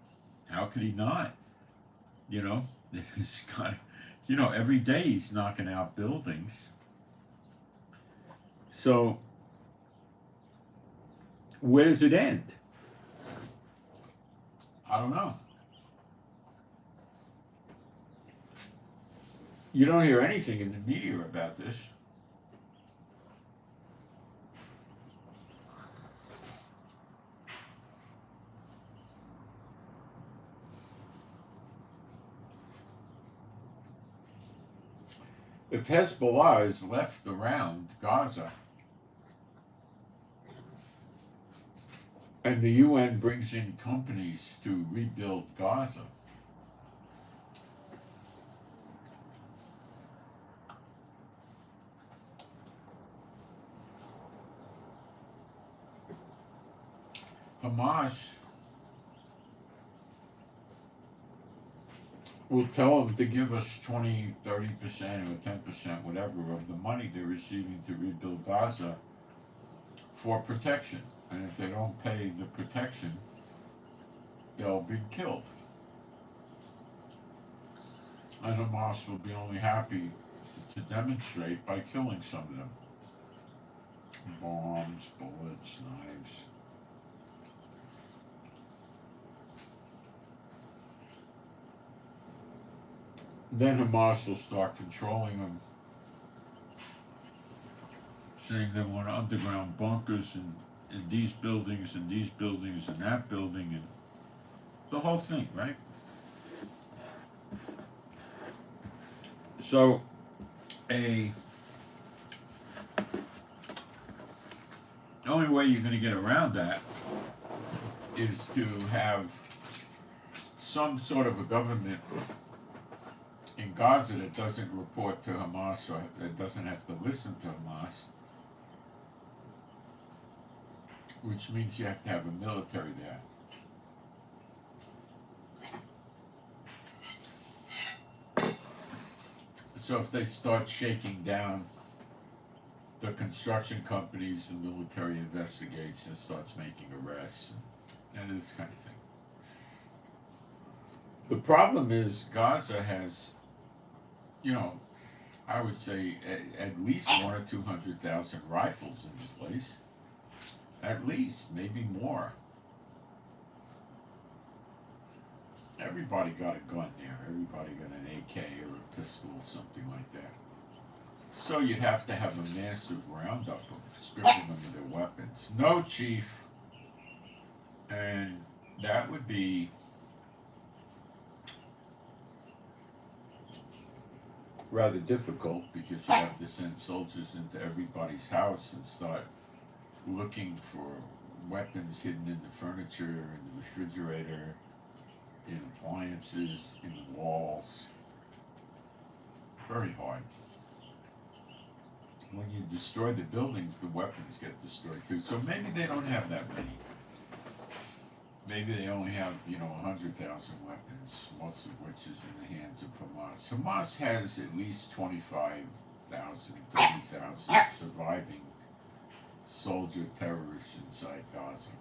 How could he not? He's got, every day he's knocking out buildings. So, where does it end? I don't know. You don't hear anything in the media about this. If Hezbollah is left around Gaza and the UN brings in companies to rebuild Gaza, Hamas will tell them to give us 20, 30% or 10%, whatever, of the money they're receiving to rebuild Gaza for protection. And if they don't pay the protection, they'll be killed. And Hamas will be only happy to demonstrate by killing some of them. Bombs, bullets, knives. Then Hamas will start controlling them, saying they want underground bunkers in these buildings and these buildings and that building and the whole thing, right? So the only way you're going to get around that is to have some sort of a government in Gaza that doesn't report to Hamas or that doesn't have to listen to Hamas, which means you have to have a military there. So if they start shaking down the construction companies, the military investigates and starts making arrests and this kind of thing. The problem is Gaza has, I would say at least 100,000 or 200,000 rifles in the place. At least, maybe more. Everybody got a gun there. Everybody got an AK or a pistol or something like that. So you'd have to have a massive roundup of stripping them of their weapons. No, Chief. And that would be rather difficult because you have to send soldiers into everybody's house and start looking for weapons hidden in the furniture, in the refrigerator, in appliances, in the walls. Very hard. When you destroy the buildings, the weapons get destroyed too. So maybe they don't have that many. Maybe they only have, 100,000 weapons, most of which is in the hands of Hamas. Hamas has at least 25,000, 30,000 surviving soldier terrorists inside Gaza.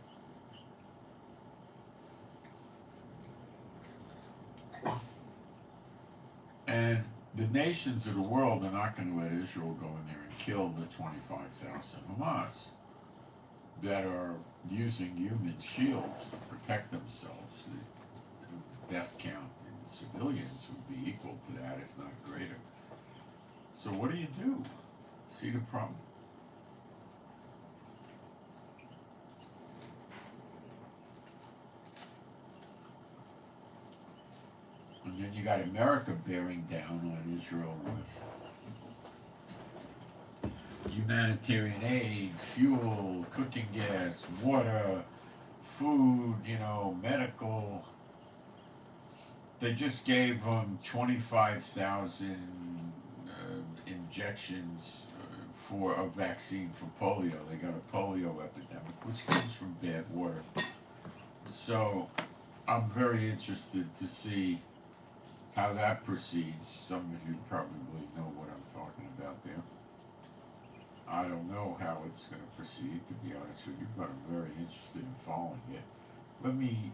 And the nations of the world are not going to let Israel go in there and kill the 25,000 Hamas that are using human shields to protect themselves. The death count in civilians would be equal to that, if not greater. So what do you do? See the problem? And then you got America bearing down on Israel with humanitarian aid, fuel, cooking gas, water, food, medical. They just gave them 25,000 injections for a vaccine for polio. They got a polio epidemic, which comes from bad water. So I'm very interested to see how that proceeds. Some of you probably know what I'm talking about there. I don't know how it's going to proceed, to be honest with you, but I'm very interested in following it. Let me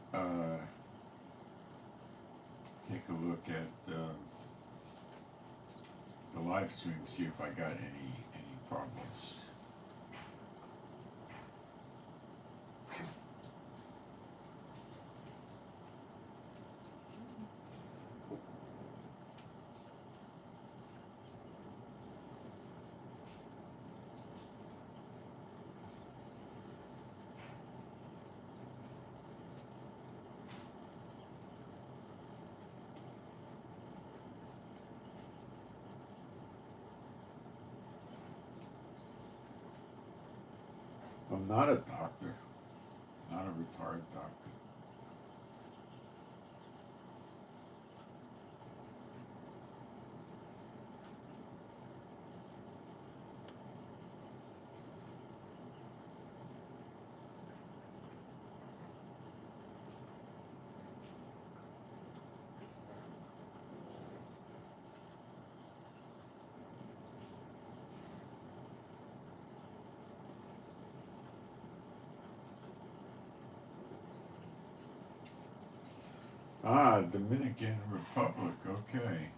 take a look at the live stream, see if I got any problems. I'm not a doctor, not a retired doctor. Ah, Dominican Republic, okay.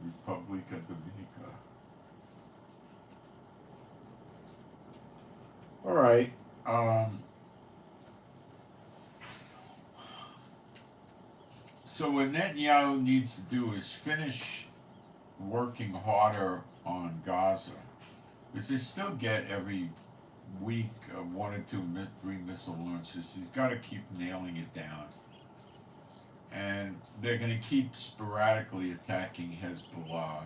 Republica Dominica. All right. So what Netanyahu needs to do is finish working harder on Gaza, because they still get every week 1 or 2, 3 missile launches. He's got to keep nailing it down, and they're going to keep sporadically attacking Hezbollah.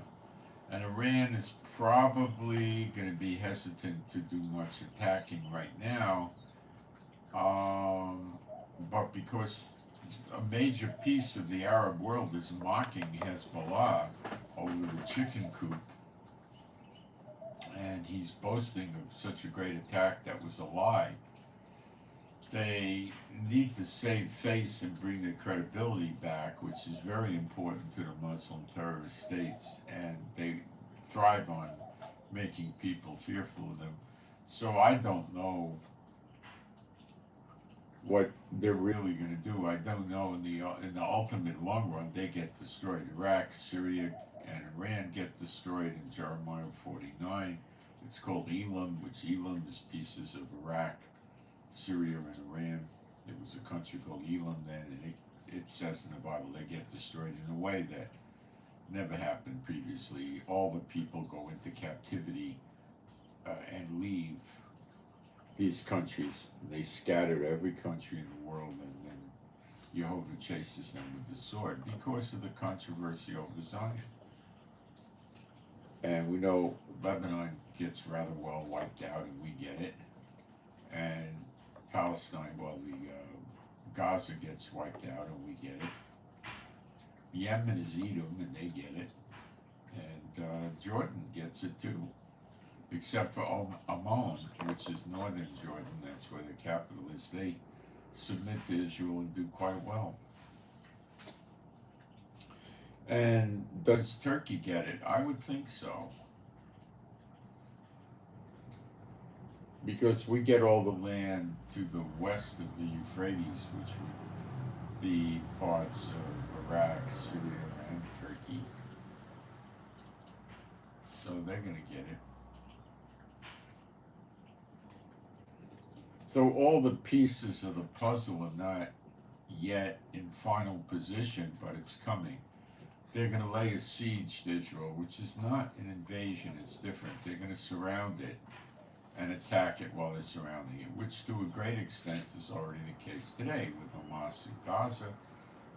And Iran is probably going to be hesitant to do much attacking right now, but because a major piece of the Arab world is mocking Hezbollah over the chicken coop, and he's boasting of such a great attack that was a lie. They need to save face and bring their credibility back, which is very important to the Muslim terrorist states, and they thrive on making people fearful of them. So I don't know what they're really going to do. I don't know in the ultimate long run they get destroyed. Iraq, Syria, and Iran get destroyed in Jeremiah 49. It's called Elam, which Elam is pieces of Iraq, Syria, and Iran. There was a country called Elam then, and it says in the Bible they get destroyed in a way that never happened previously. All the people go into captivity and leave these countries. They scatter every country in the world, and then Jehovah chases them with the sword because of the controversy over Zion. And we know Lebanon gets rather well wiped out, and we get it. And Palestine, well, the Gaza gets wiped out, and we get it. Yemen is Edom, and they get it. And Jordan gets it too, except for Ammon, which is northern Jordan. That's where the capital is. They submit to Israel and do quite well. And does Turkey get it? I would think so. Because we get all the land to the west of the Euphrates, which would be parts of Iraq, Syria, and Turkey. So they're going to get it. So all the pieces of the puzzle are not yet in final position, but it's coming. They're going to lay a siege to Israel, which is not an invasion, it's different. They're going to surround it and attack it while they're surrounding it, which to a great extent is already the case today with Hamas in Gaza,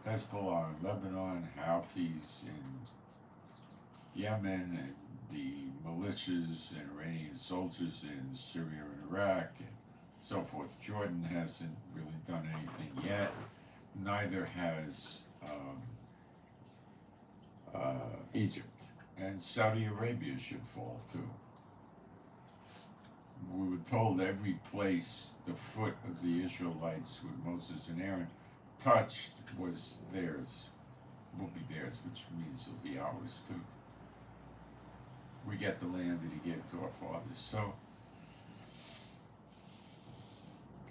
Hezbollah in Lebanon, Houthis in Yemen, and the militias and Iranian soldiers in Syria and Iraq, and so forth. Jordan hasn't really done anything yet. Neither has Egypt. And Saudi Arabia should fall too. We were told every place the foot of the Israelites with Moses and Aaron touched was theirs, will be theirs, which means it'll be ours too. We get the land that he gave to our fathers. So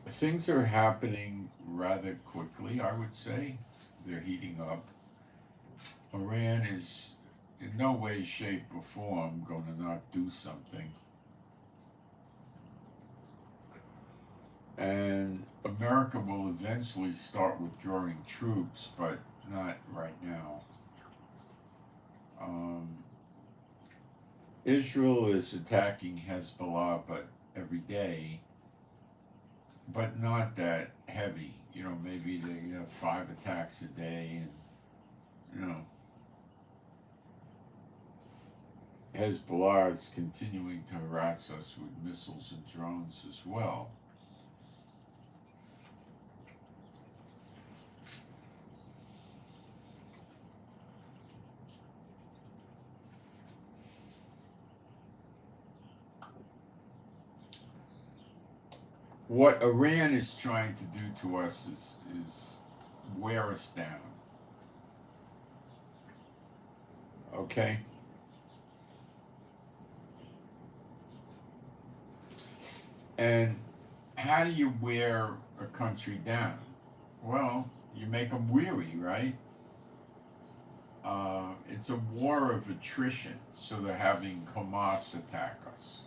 things are happening rather quickly, I would say. They're heating up. Iran is in no way, shape, or form going to not do something. And America will eventually start withdrawing troops, but not right now. Israel is attacking Hezbollah, but every day, but not that heavy. You know, maybe they have 5 attacks a day, and you know, Hezbollah is continuing to harass us with missiles and drones as well. What Iran is trying to do to us is wear us down. Okay? And how do you wear a country down? Well, you make them weary, right? It's a war of attrition. So they're having Hamas attack us.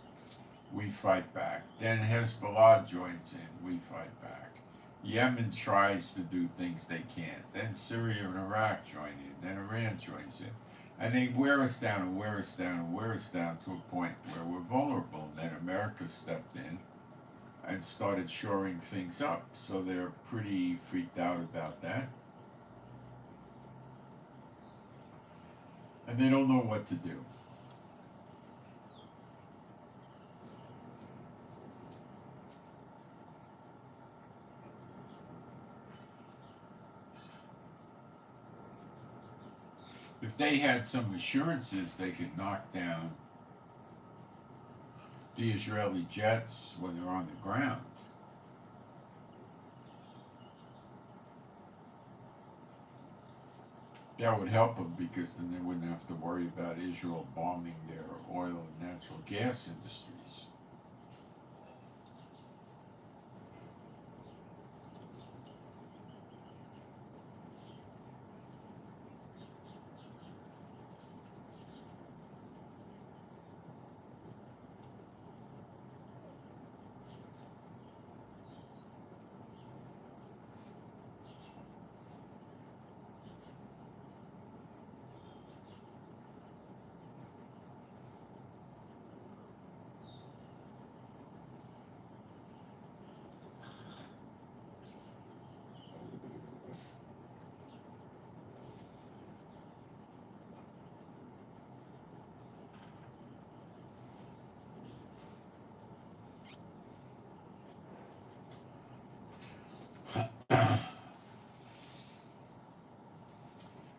We fight back. Then Hezbollah joins in. We fight back. Yemen tries to do things they can't. Then Syria and Iraq join in. Then Iran joins in. And they wear us down and wear us down and wear us down to a point where we're vulnerable. And then America stepped in and started shoring things up. So they're pretty freaked out about that. And they don't know what to do. If they had some assurances they could knock down the Israeli jets when they're on the ground, that would help them, because then they wouldn't have to worry about Israel bombing their oil and natural gas industries.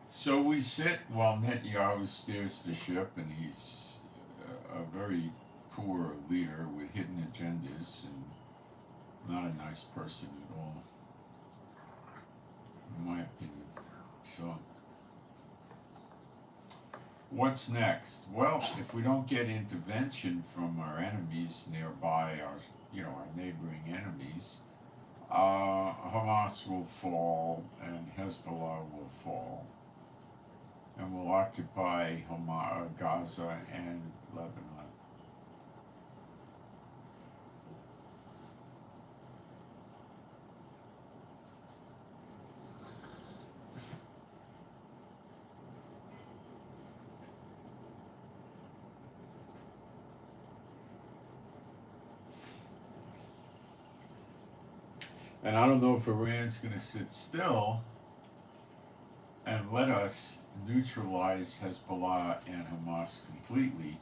So we sit while Netanyahu steers the ship, and he's a very poor leader with hidden agendas and not a nice person at all, in my opinion. So, what's next? Well, if we don't get intervention from our enemies nearby, our neighboring enemies, Hamas will fall and Hezbollah will fall, and will occupy Gaza and Lebanon. And I don't know if Iran's going to sit still and let us neutralize Hezbollah and Hamas completely,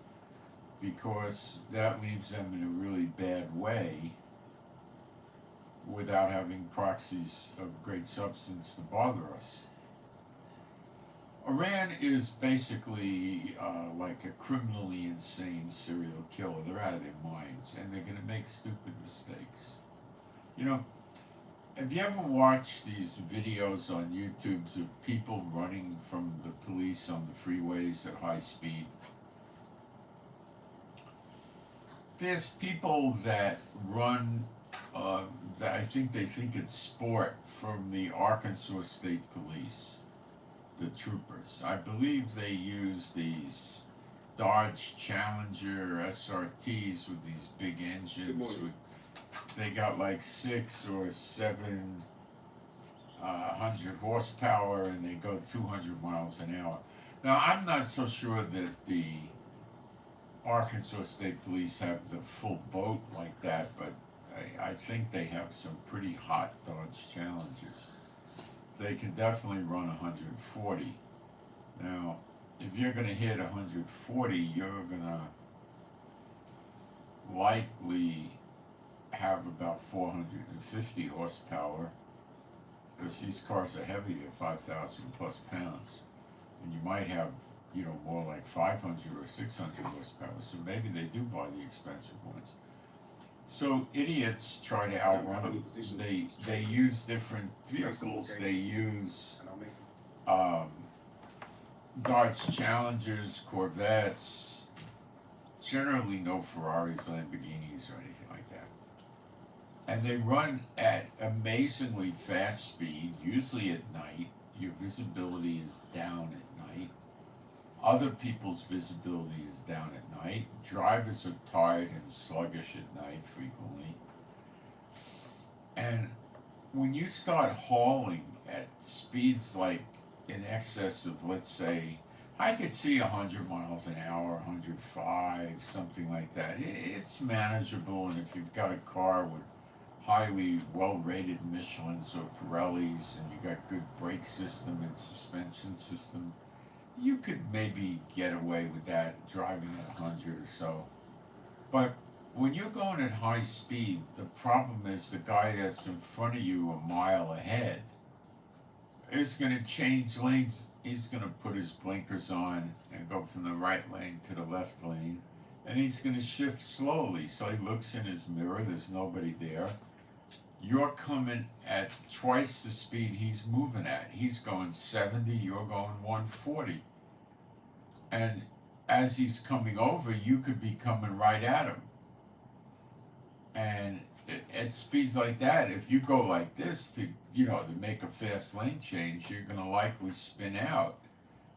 because that leaves them in a really bad way without having proxies of great substance to bother us. Iran is basically like a criminally insane serial killer. They're out of their minds, and they're going to make stupid mistakes. You know, have you ever watched these videos on YouTube of people running from the police on the freeways at high speed? There's people that run, that I think they think it's sport, from the Arkansas State Police, the troopers. I believe they use these Dodge Challenger SRTs with these big engines. They got like 6 or 7 100 horsepower, and they go 200 miles an hour. Now, I'm not so sure that the Arkansas State Police have the full boat like that, but I think they have some pretty hot Dodge Challengers. They can definitely run 140. Now, if you're going to hit 140, you're going to likely have about 450 horsepower, because these cars are heavy, they're 5,000 plus pounds, and you might have, you know, more like 500 or 600 horsepower, so maybe they do buy the expensive ones. So idiots try to outrun them. They use different vehicles. They use Dodge Challengers, Corvettes, generally no Ferraris, Lamborghinis, or anything like that. And they run at amazingly fast speed, usually at night. Your visibility is down at night. Other people's visibility is down at night. Drivers are tired and sluggish at night frequently. And when you start hauling at speeds like in excess of, let's say, I could see 100 miles an hour, 105, something like that. It's manageable, and if you've got a car with highly well-rated Michelins or Pirellis, and you got good brake system and suspension system, you could maybe get away with that driving at 100 or so. But when you're going at high speed, the problem is the guy that's in front of you a mile ahead is going to change lanes. He's going to put his blinkers on and go from the right lane to the left lane, and he's going to shift slowly. So he looks in his mirror, there's nobody there. You're coming at twice the speed he's moving at. He's going 70, you're going 140. And as he's coming over, you could be coming right at him. And at speeds like that, if you go like this to make a fast lane change, you're going to likely spin out.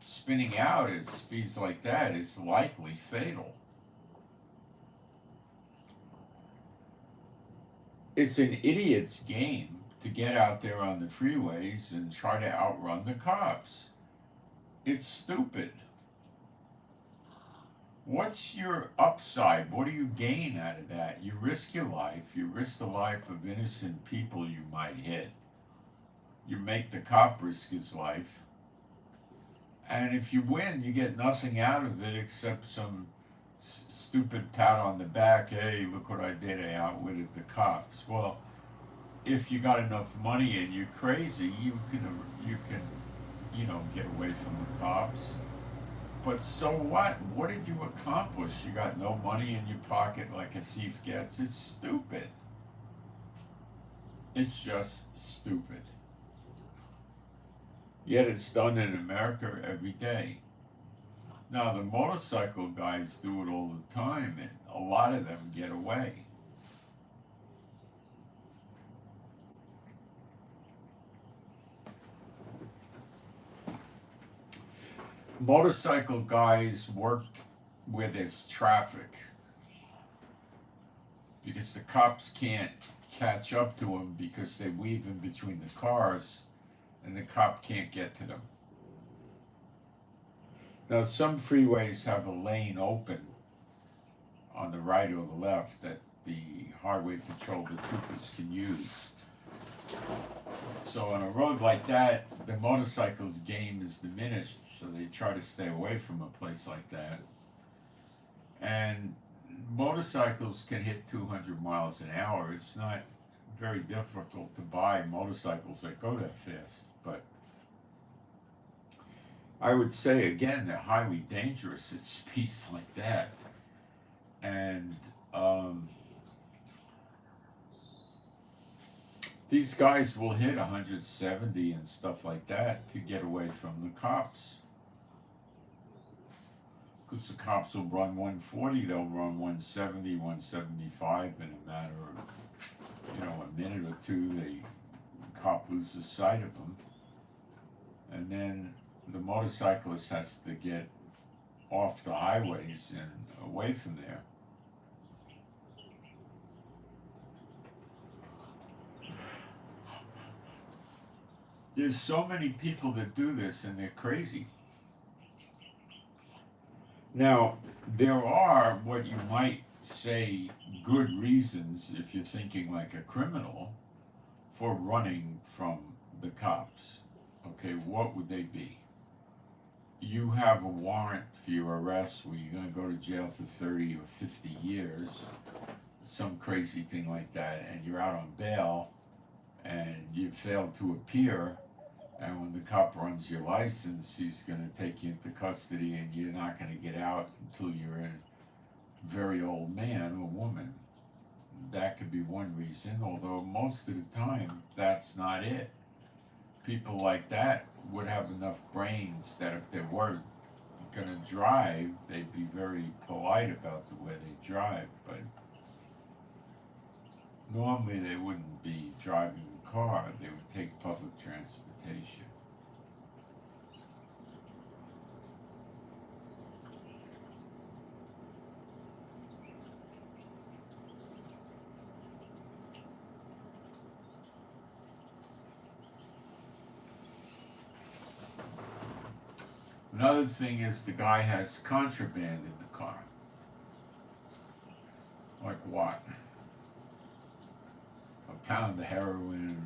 Spinning out at speeds like that is likely fatal. It's an idiot's game to get out there on the freeways and try to outrun the cops. It's stupid. What's your upside? What do you gain out of that? You risk your life. You risk the life of innocent people you might hit. You make the cop risk his life. And if you win, you get nothing out of it except some stupid pat on the back. Hey, look what I did. I outwitted the cops. Well, if you got enough money and you're crazy, you can get away from the cops. But so what? What did you accomplish? You got no money in your pocket like a thief gets. It's stupid. It's just stupid. Yet it's done in America every day. Now, the motorcycle guys do it all the time, and a lot of them get away. Motorcycle guys work where there's traffic because the cops can't catch up to them because they weave in between the cars and the cop can't get to them. Now, some freeways have a lane open on the right or the left that the highway patrol, the troopers, can use. So on a road like that, the motorcycle's game is diminished, so they try to stay away from a place like that. And motorcycles can hit 200 miles an hour. It's not very difficult to buy motorcycles that go that fast, but I would say, again, they're highly dangerous at speeds like that. And these guys will hit 170 and stuff like that to get away from the cops. Because the cops will run 140, they'll run 170, 175 in a matter of, a minute or two. The cop loses sight of them. And then the motorcyclist has to get off the highways and away from there. There's so many people that do this, and they're crazy. Now, there are what you might say good reasons, if you're thinking like a criminal, for running from the cops. Okay, what would they be? you have a warrant for your arrest where you're going to go to jail for 30 or 50 years, some crazy thing like that, and you're out on bail and you failed to appear, and when the cop runs your license, he's going to take you into custody and you're not going to get out until you're a very old man or woman. That could be one reason, although most of the time that's not it. People like that would have enough brains that if they were going to drive, they'd be very polite about the way they drive, but normally they wouldn't be driving a car, they would take public transportation. Another thing is the guy has contraband in the car. Like what? A pound of heroin,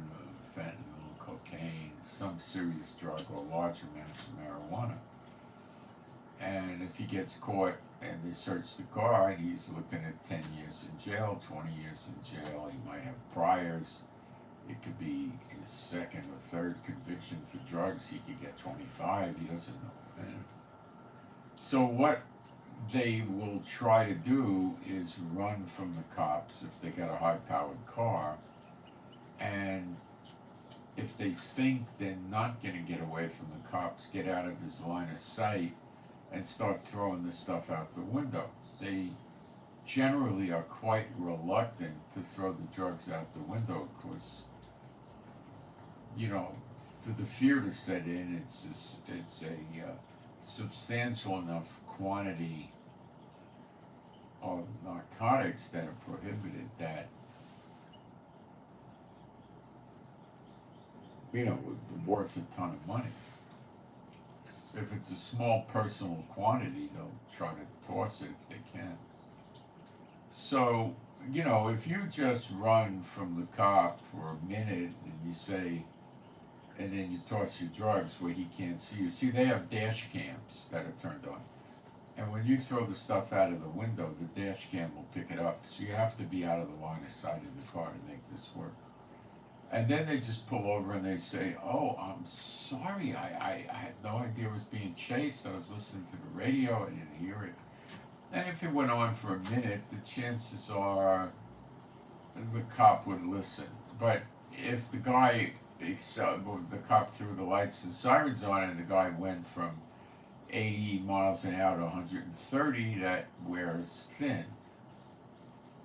fentanyl, cocaine, some serious drug, or large amounts of marijuana. And if he gets caught and they search the car, he's looking at 10 years in jail, 20 years in jail. He might have priors. It could be his second or third conviction for drugs. He could get 25. He doesn't know. So what they will try to do is run from the cops if they got a high-powered car, and if they think they're not going to get away from the cops, get out of his line of sight and start throwing the stuff out the window. They generally are quite reluctant to throw the drugs out the window because, you know, for the fear to set in, it's a substantial enough quantity of narcotics that are prohibited that, you know, would be worth a ton of money. If it's a small personal quantity, they'll try to toss it if they can. So, you know, if you just run from the cop for a minute and you say, and then you toss your drugs where he can't see you. See, they have dash cams that are turned on. And when you throw the stuff out of the window, the dash cam will pick it up. So you have to be out of the line of sight of the car to make this work. And then they just pull over and they say, oh, I'm sorry, I had no idea I was being chased. I was listening to the radio, I didn't hear it. And if it went on for a minute, the chances are the cop would listen. But if the guy the cop threw the lights and sirens on and the guy went from 80 miles an hour to 130, that wears thin.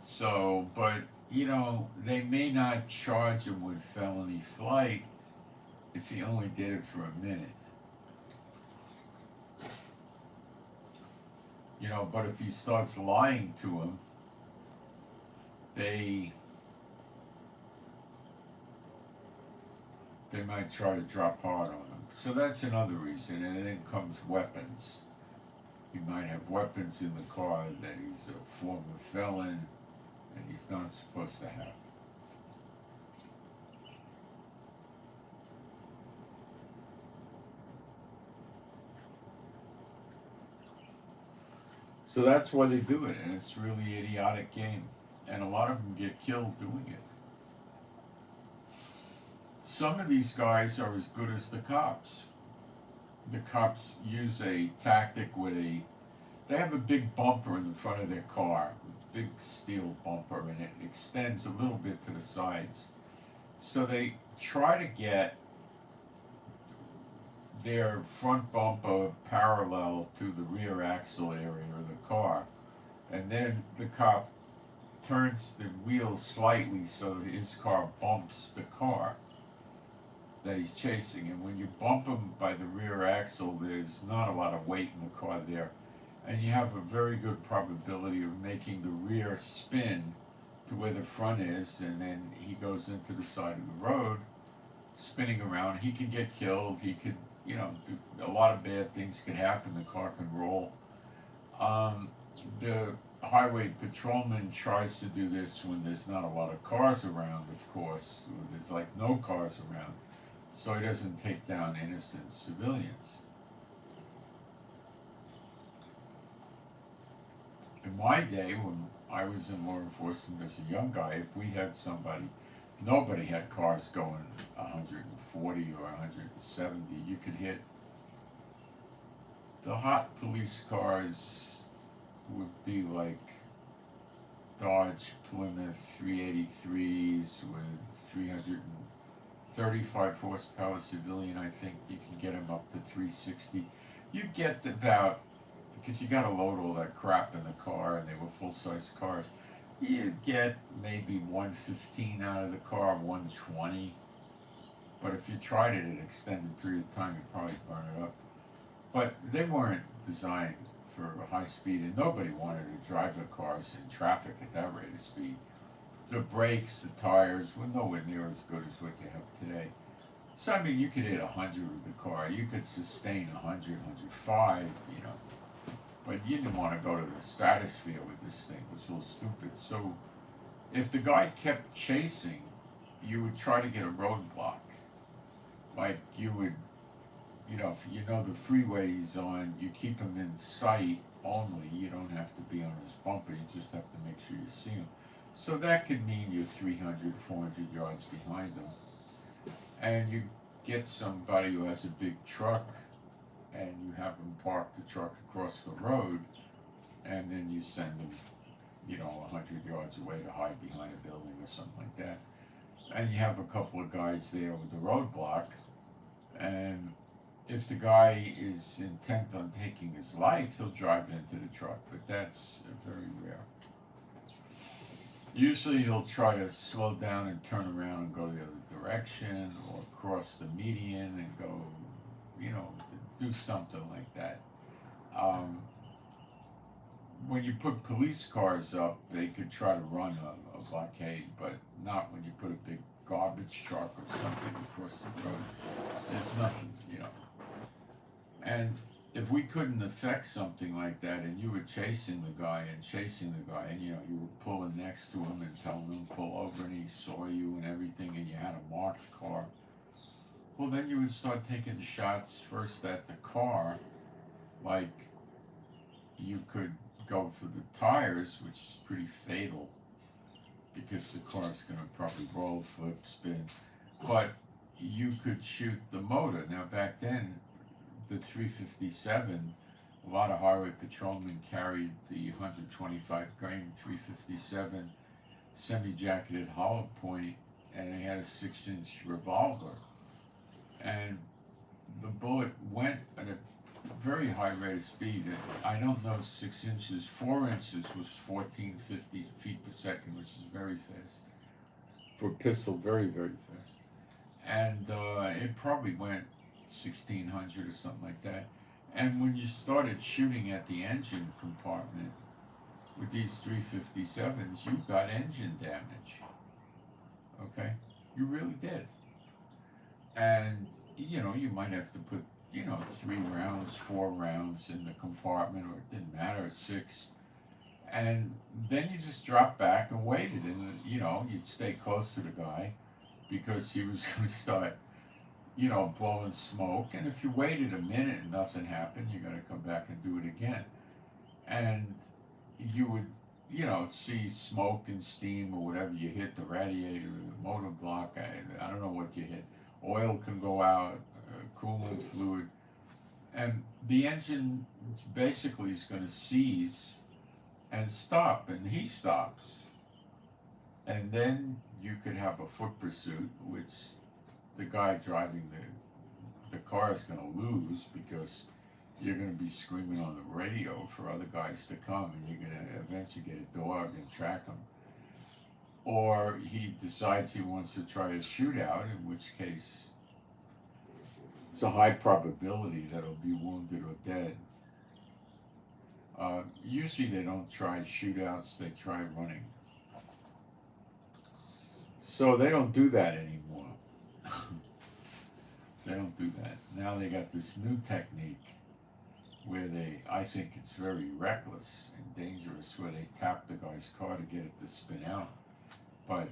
So, but, you know, they may not charge him with felony flight if he only did it for a minute. You know, but if he starts lying to him, they might try to drop hard on him. So that's another reason. And then comes weapons. He might have weapons in the car that he's a former felon and he's not supposed to have. So that's why they do it, and it's really an idiotic game. And a lot of them get killed doing it. Some of these guys are as good as the cops. The cops use a tactic where they have a big bumper in the front of their car, a big steel bumper, and it extends a little bit to the sides. So they try to get their front bumper parallel to the rear axle area of the car, and then the cop turns the wheel slightly so that his car bumps the car that he's chasing. And when you bump him by the rear axle, there's not a lot of weight in the car there, and you have a very good probability of making the rear spin to where the front is, and then he goes into the side of the road spinning around. He could get killed, he could, you know, a lot of bad things could happen. The car can roll. The highway patrolman tries to do this when there's not a lot of cars around, of course. There's like no cars around, so he doesn't take down innocent civilians. In my day, when I was in law enforcement as a young guy, if we had somebody, nobody had cars going 140 or 170. You could hit the hot police cars would be like Dodge Plymouth 383s with 335 horsepower civilian. I think you can get them up to 360. You get about, because you got to load all that crap in the car, and they were full-size cars. You get maybe 115 out of the car, 120. But if you tried it an extended period of time, you'd probably burn it up. But they weren't designed for high speed, and nobody wanted to drive the cars in traffic at that rate of speed. The brakes, the tires were nowhere near as good as what you have today. So I mean, you could hit 100 with the car, you could sustain 100, 105, you know. But you didn't want to go to the stratosphere with this thing. It was so stupid. So if the guy kept chasing, you would try to get a roadblock. Like you would, you know, if you know the freeway he's on, you keep him in sight only. You don't have to be on his bumper. You just have to make sure you see him. So that could mean you're 300, 400 yards behind him. And you get somebody who has a big truck, and you have them park the truck across the road, and then you send them, you know, 100 yards away to hide behind a building or something like that. And you have a couple of guys there with the roadblock, and if the guy is intent on taking his life, he'll drive into the truck, but that's very rare. Usually he'll try to slow down and turn around and go the other direction, or cross the median and go, you know, do something like that. When you put police cars up, they could try to run a blockade, but not when you put a big garbage truck or something across the road. There's nothing, you know. And if we couldn't affect something like that, and you were chasing the guy, and you know, you were pulling next to him and telling him to pull over, and he saw you and everything, and you had a marked car, well, then you would start taking shots first at the car. Like, you could go for the tires, which is pretty fatal, because the car's going to probably roll, flip, spin. But you could shoot the motor. Now, back then, the 357, a lot of highway patrolmen carried the 125 grain 357 semi-jacketed hollow point, and they had a 6-inch revolver. And the bullet went at a very high rate of speed. I don't know 6 inches, 4 inches was 1450 feet per second, which is very fast. For a pistol, very, very fast. And it probably went 1600 or something like that. And when you started shooting at the engine compartment with these 357s, you got engine damage. Okay? You really did. And, you know, you might have to put, you know, 3 rounds, 4 rounds in the compartment, or it didn't matter, 6. And then you just dropped back and waited, and, you know, you'd stay close to the guy because he was going to start, you know, blowing smoke. And if you waited a minute and nothing happened, you're going to come back and do it again. And you would, you know, see smoke and steam or whatever you hit, the radiator, the motor block, I don't know what you hit. Oil can go out, coolant fluid, and the engine basically is going to seize and stop, and he stops. And then you could have a foot pursuit, which the guy driving the car is going to lose, because you're going to be screaming on the radio for other guys to come, and you're going to eventually get a dog and track him. Or he decides he wants to try a shootout, in which case it's a high probability that he'll be wounded or dead. Usually they don't try shootouts, they try running. So they don't do that anymore. They don't do that. Now they got this new technique where I think it's very reckless and dangerous, where they tap the guy's car to get it to spin out. But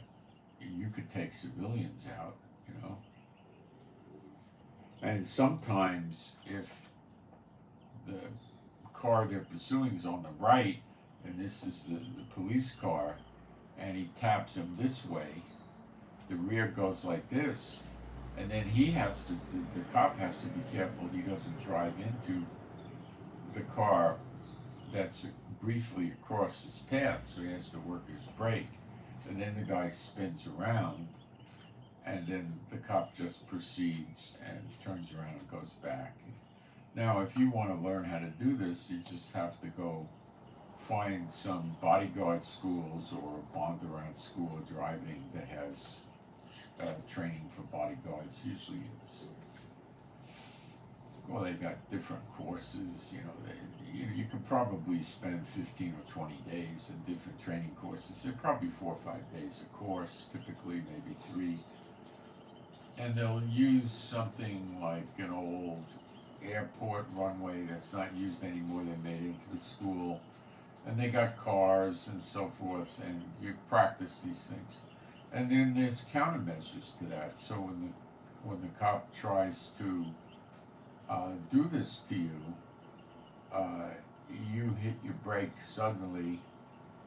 you could take civilians out, you know. And sometimes if the car they're pursuing is on the right, and this is the police car, and he taps him this way, the rear goes like this, and then he has to, the cop has to be careful he doesn't drive into the car that's briefly across his path, so he has to work his brake, and then the guy spins around, and then the cop just proceeds and turns around and goes back. Now, if you want to learn how to do this, you just have to go find some bodyguard schools or a bond-around school of driving that has training for bodyguards. Usually it's, well, they got different courses, you can probably spend 15 or 20 days in different training courses. They're probably 4 or 5 days a course, typically maybe 3. And they'll use something like an old airport runway that's not used anymore. They made it into the school, and they got cars and so forth, and you practice these things. And then there's countermeasures to that. So when the cop tries to do this to you, you hit your brake suddenly,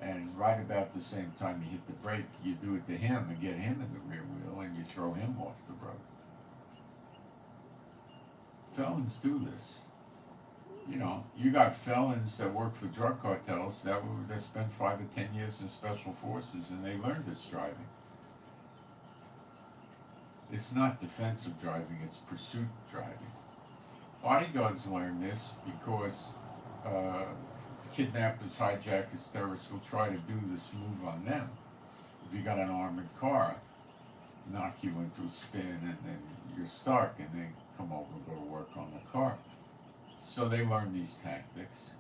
and right about the same time you hit the brake, you do it to him and get him in the rear wheel, and you throw him off the road. Felons do this. You got felons that work for drug cartels that spend 5 or 10 years in special forces, and they learn this driving. It's not defensive driving, it's pursuit driving. Bodyguards learn this because kidnappers, hijackers, terrorists will try to do this move on them. If you got an armored car, knock you into a spin, and then you're stuck, and they come over and go to work on the car. So they learn these tactics.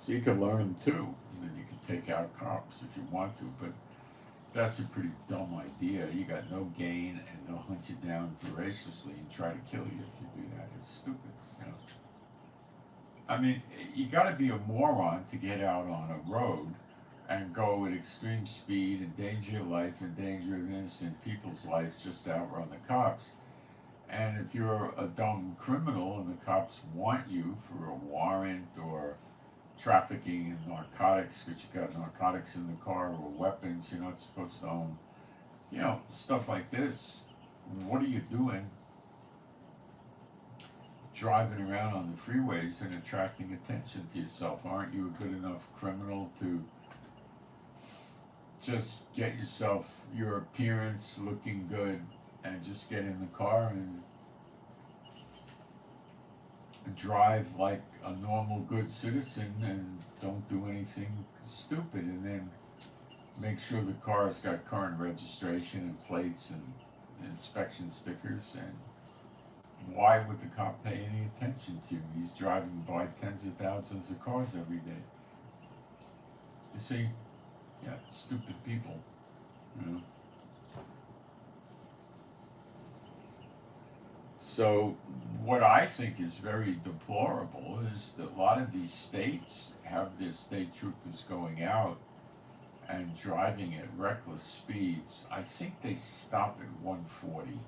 So you can learn them too, and then you can take out cops if you want to, but that's a pretty dumb idea. You got no gain, and they'll hunt you down voraciously and try to kill you if you do that. It's stupid, I mean, you got to be a moron to get out on a road and go at extreme speed, endanger your life, endanger innocent people's lives just to outrun the cops. And if you're a dumb criminal and the cops want you for a warrant or trafficking in narcotics, because you got narcotics in the car, or weapons you're not supposed to own, stuff like this, what are you doing driving around on the freeways and attracting attention to yourself? Aren't you a good enough criminal to just get yourself, your appearance looking good, and just get in the car and drive like a normal good citizen and don't do anything stupid, and then make sure the car's got current registration and plates and inspection stickers? And why would the cop pay any attention to you? He's driving by tens of thousands of cars every day. You see, stupid people, So what I think is very deplorable is that a lot of these states have their state troopers going out and driving at reckless speeds. I think they stop at 140,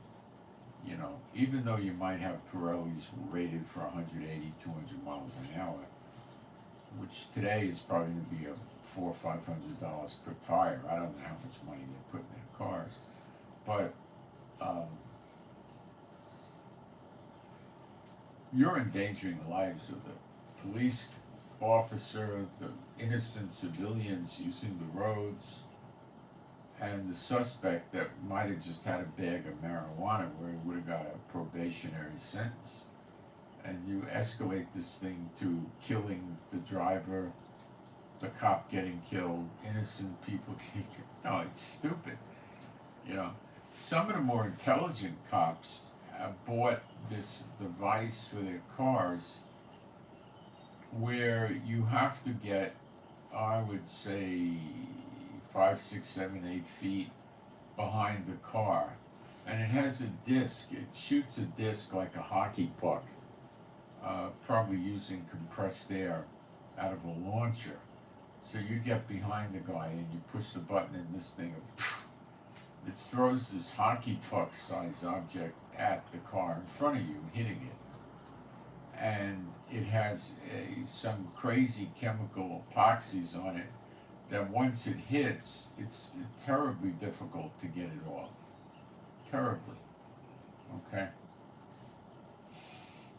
even though you might have Pirellis rated for 180, 200 miles an hour, which today is probably going to be $400 or $500 per tire. I don't know how much money they put in their cars, but you're endangering the lives of the police officer, the innocent civilians using the roads, and the suspect that might have just had a bag of marijuana where he would have got a probationary sentence. And you escalate this thing to killing the driver, the cop getting killed, innocent people getting killed. No, it's stupid. Some of the more intelligent cops bought this device for their cars where you have to get, I would say, 5, 6, 7, 8 feet behind the car. And it has a disc. It shoots a disc like a hockey puck, probably using compressed air out of a launcher. So you get behind the guy and you push the button, and this thing, it throws this hockey puck size object at the car in front of you, hitting it. and it has some crazy chemical epoxies on it that once it hits, it's terribly difficult to get it off. Terribly. Okay?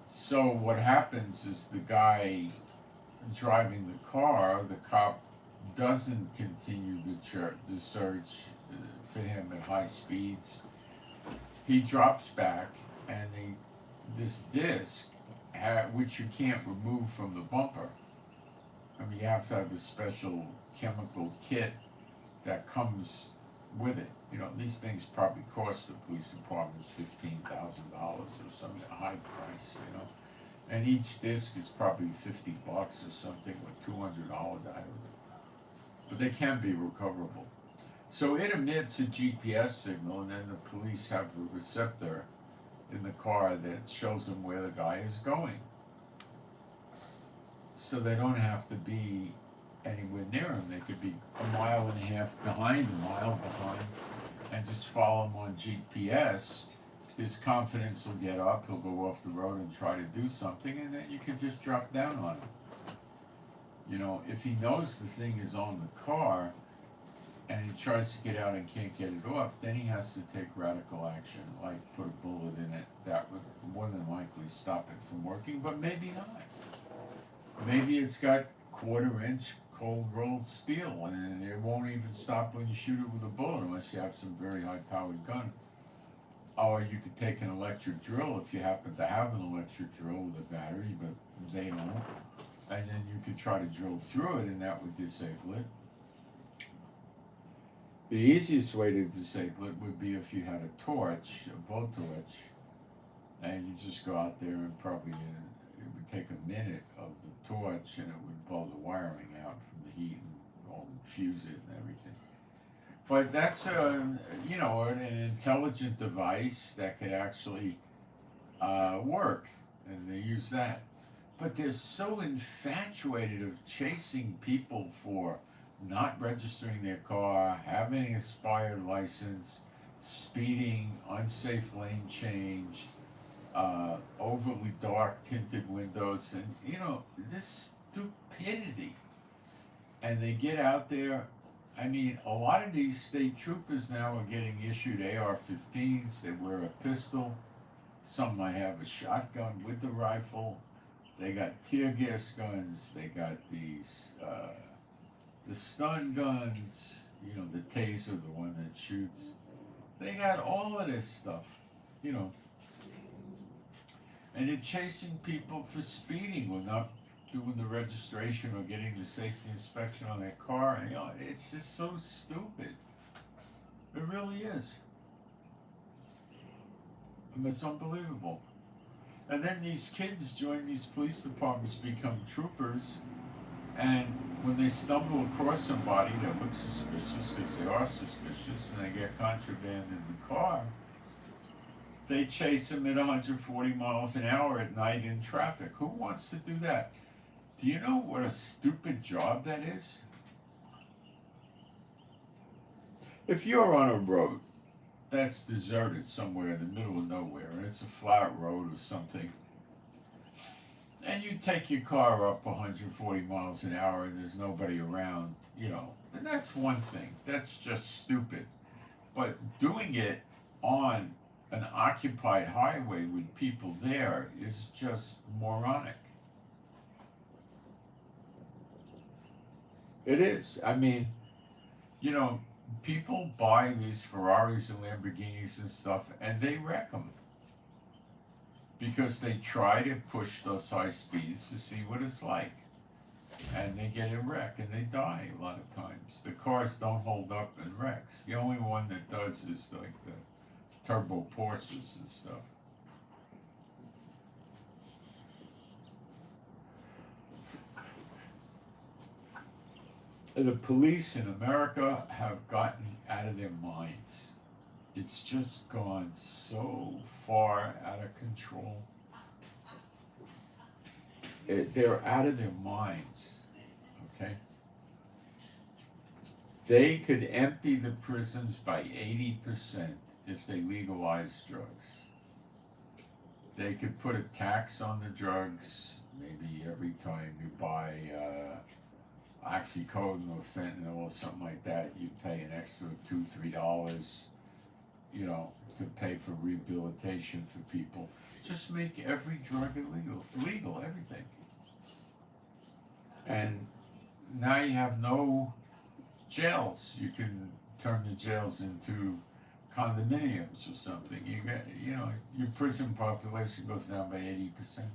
So what happens is the guy driving the car, the cop doesn't continue the search for him at high speeds. He drops back, and this disc, which you can't remove from the bumper. I mean, you have to have a special chemical kit that comes with it. You know, these things probably cost the police departments $15,000 or something, a high price, you know. And each disc is probably $50 or something, with $200 out of it. But they can be recoverable. So it emits a GPS signal, and then the police have a receptor in the car that shows them where the guy is going. So they don't have to be anywhere near him. They could be a mile and a half behind, a mile behind, and just follow him on GPS. His confidence will get up, he'll go off the road and try to do something, and then you can just drop down on him. You know, if he knows the thing is on the car, and he tries to get out and can't get it off, then he has to take radical action, like put a bullet in it. That would more than likely stop it from working, but maybe not. Maybe it's got 1/4 inch cold rolled steel, and it won't even stop when you shoot it with a bullet unless you have some very high powered gun. Or you could take an electric drill if you happen to have an electric drill with a battery, but they don't. And then you could try to drill through it, and that would disable it. The easiest way to disable it would be if you had a torch, a blowtorch, and you just go out there and probably it would take a minute of the torch, and it would blow the wiring out from the heat and all fuse it and everything. But that's an intelligent device that could actually work, and they use that. But they're so infatuated of chasing people for not registering their car, having an expired license, speeding, unsafe lane change, overly dark tinted windows, and this stupidity. And they get out there. I mean, a lot of these state troopers now are getting issued AR-15s. They wear a pistol. Some might have a shotgun with the rifle. They got tear gas guns. They got these the stun guns. The taser, the one that shoots. They got all of this stuff. And they're chasing people for speeding or not doing the registration or getting the safety inspection on their car. And, it's just so stupid. It really is. I mean, it's unbelievable. And then these kids join these police departments, become troopers, and when they stumble across somebody that looks suspicious, because they are suspicious, and they get contraband in the car, they chase them at 140 miles an hour at night in traffic. Who wants to do that? Do you know what a stupid job that is? If you're on a road that's deserted somewhere in the middle of nowhere, and it's a flat road or something, and you take your car up 140 miles an hour and there's nobody around, then that's one thing. That's just stupid. But doing it on an occupied highway with people there is just moronic. It is. I mean, people buy these Ferraris and Lamborghinis and stuff, and they wreck them because they try to push those high speeds to see what it's like, and they get a wreck and they die a lot of times. The cars don't hold up in wrecks. The only one that does is like the turbo Porsches and stuff. The police in America have gotten out of their minds. It's just gone so far out of control. They're out of their minds, okay? They could empty the prisons by 80% if they legalized drugs. They could put a tax on the drugs. Maybe every time you buy oxycodone or fentanyl or something like that, you pay an extra $2-3, you know, to pay for rehabilitation for people. Just make every drug illegal, everything. And now you have no jails. You can turn the jails into condominiums or something. You get, you know, your prison population goes down by 80%.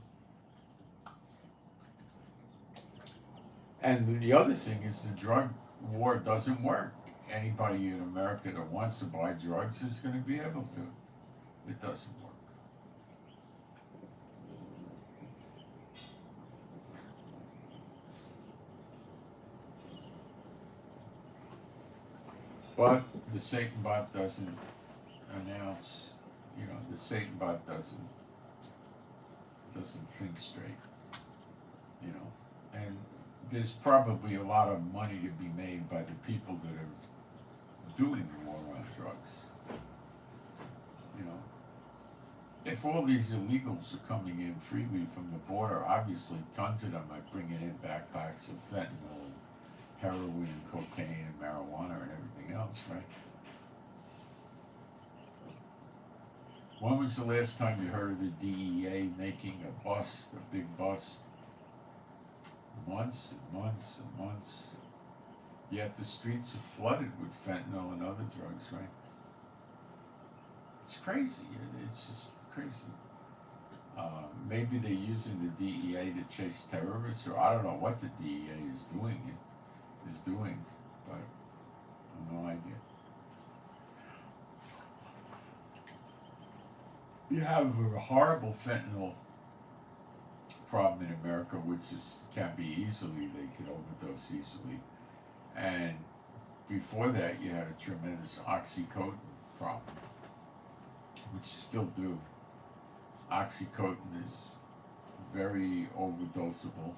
And the other thing is the drug war doesn't work. Anybody in America that wants to buy drugs is going to be able to. It doesn't work. But the Satan bot doesn't announce, you know, the Satan bot doesn't think straight, you know. And there's probably a lot of money to be made by the people that are doing the war on drugs. You know, if all these illegals are coming in freely from the border, obviously tons of them are bringing in backpacks of fentanyl, and heroin, and cocaine, and marijuana, and everything else, right? When was the last time you heard of the DEA making a bust, a big bust? Months and months and months. Yet the streets are flooded with fentanyl and other drugs, right? It's crazy. It's just crazy. Maybe they're using the DEA to chase terrorists, or I don't know what the DEA is doing, but I have no idea. You have a horrible fentanyl problem in America, which can be easily, they could overdose easily. And before that, you had a tremendous oxycodone problem, which you still do. Oxycodone is very overdosable.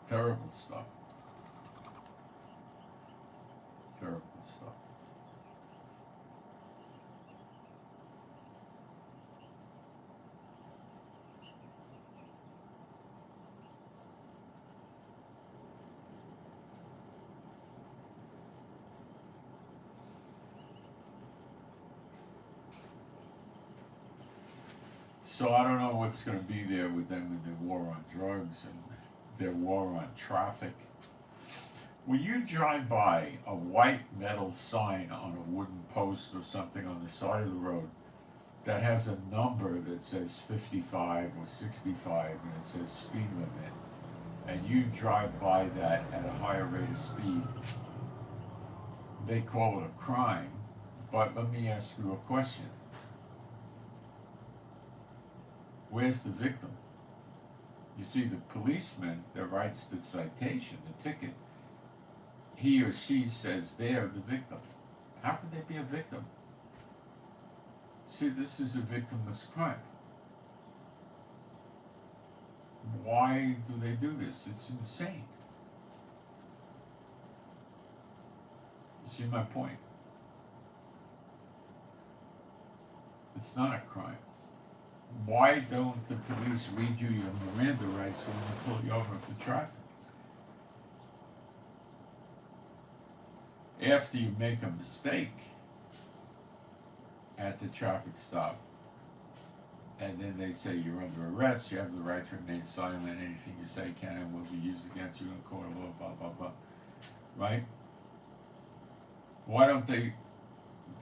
Terrible stuff. Terrible stuff. So I don't know what's going to be there with them in their war on drugs and their war on traffic. When you drive by a white metal sign on a wooden post or something on the side of the road that has a number that says 55 or 65 and it says speed limit, and you drive by that at a higher rate of speed, they call it a crime. But let me ask you a question. Where's the victim? You see, the policeman that writes the citation, the ticket, he or she says they're the victim. How could they be a victim? See, this is a victimless crime. Why do they do this? It's insane. You see my point? It's not a crime. Why don't the police read you your Miranda rights when they pull you over for traffic? After you make a mistake at the traffic stop, and then they say you're under arrest, you have the right to remain silent, anything you say can and will be used against you in court of law, blah, blah, blah. Right? Why don't they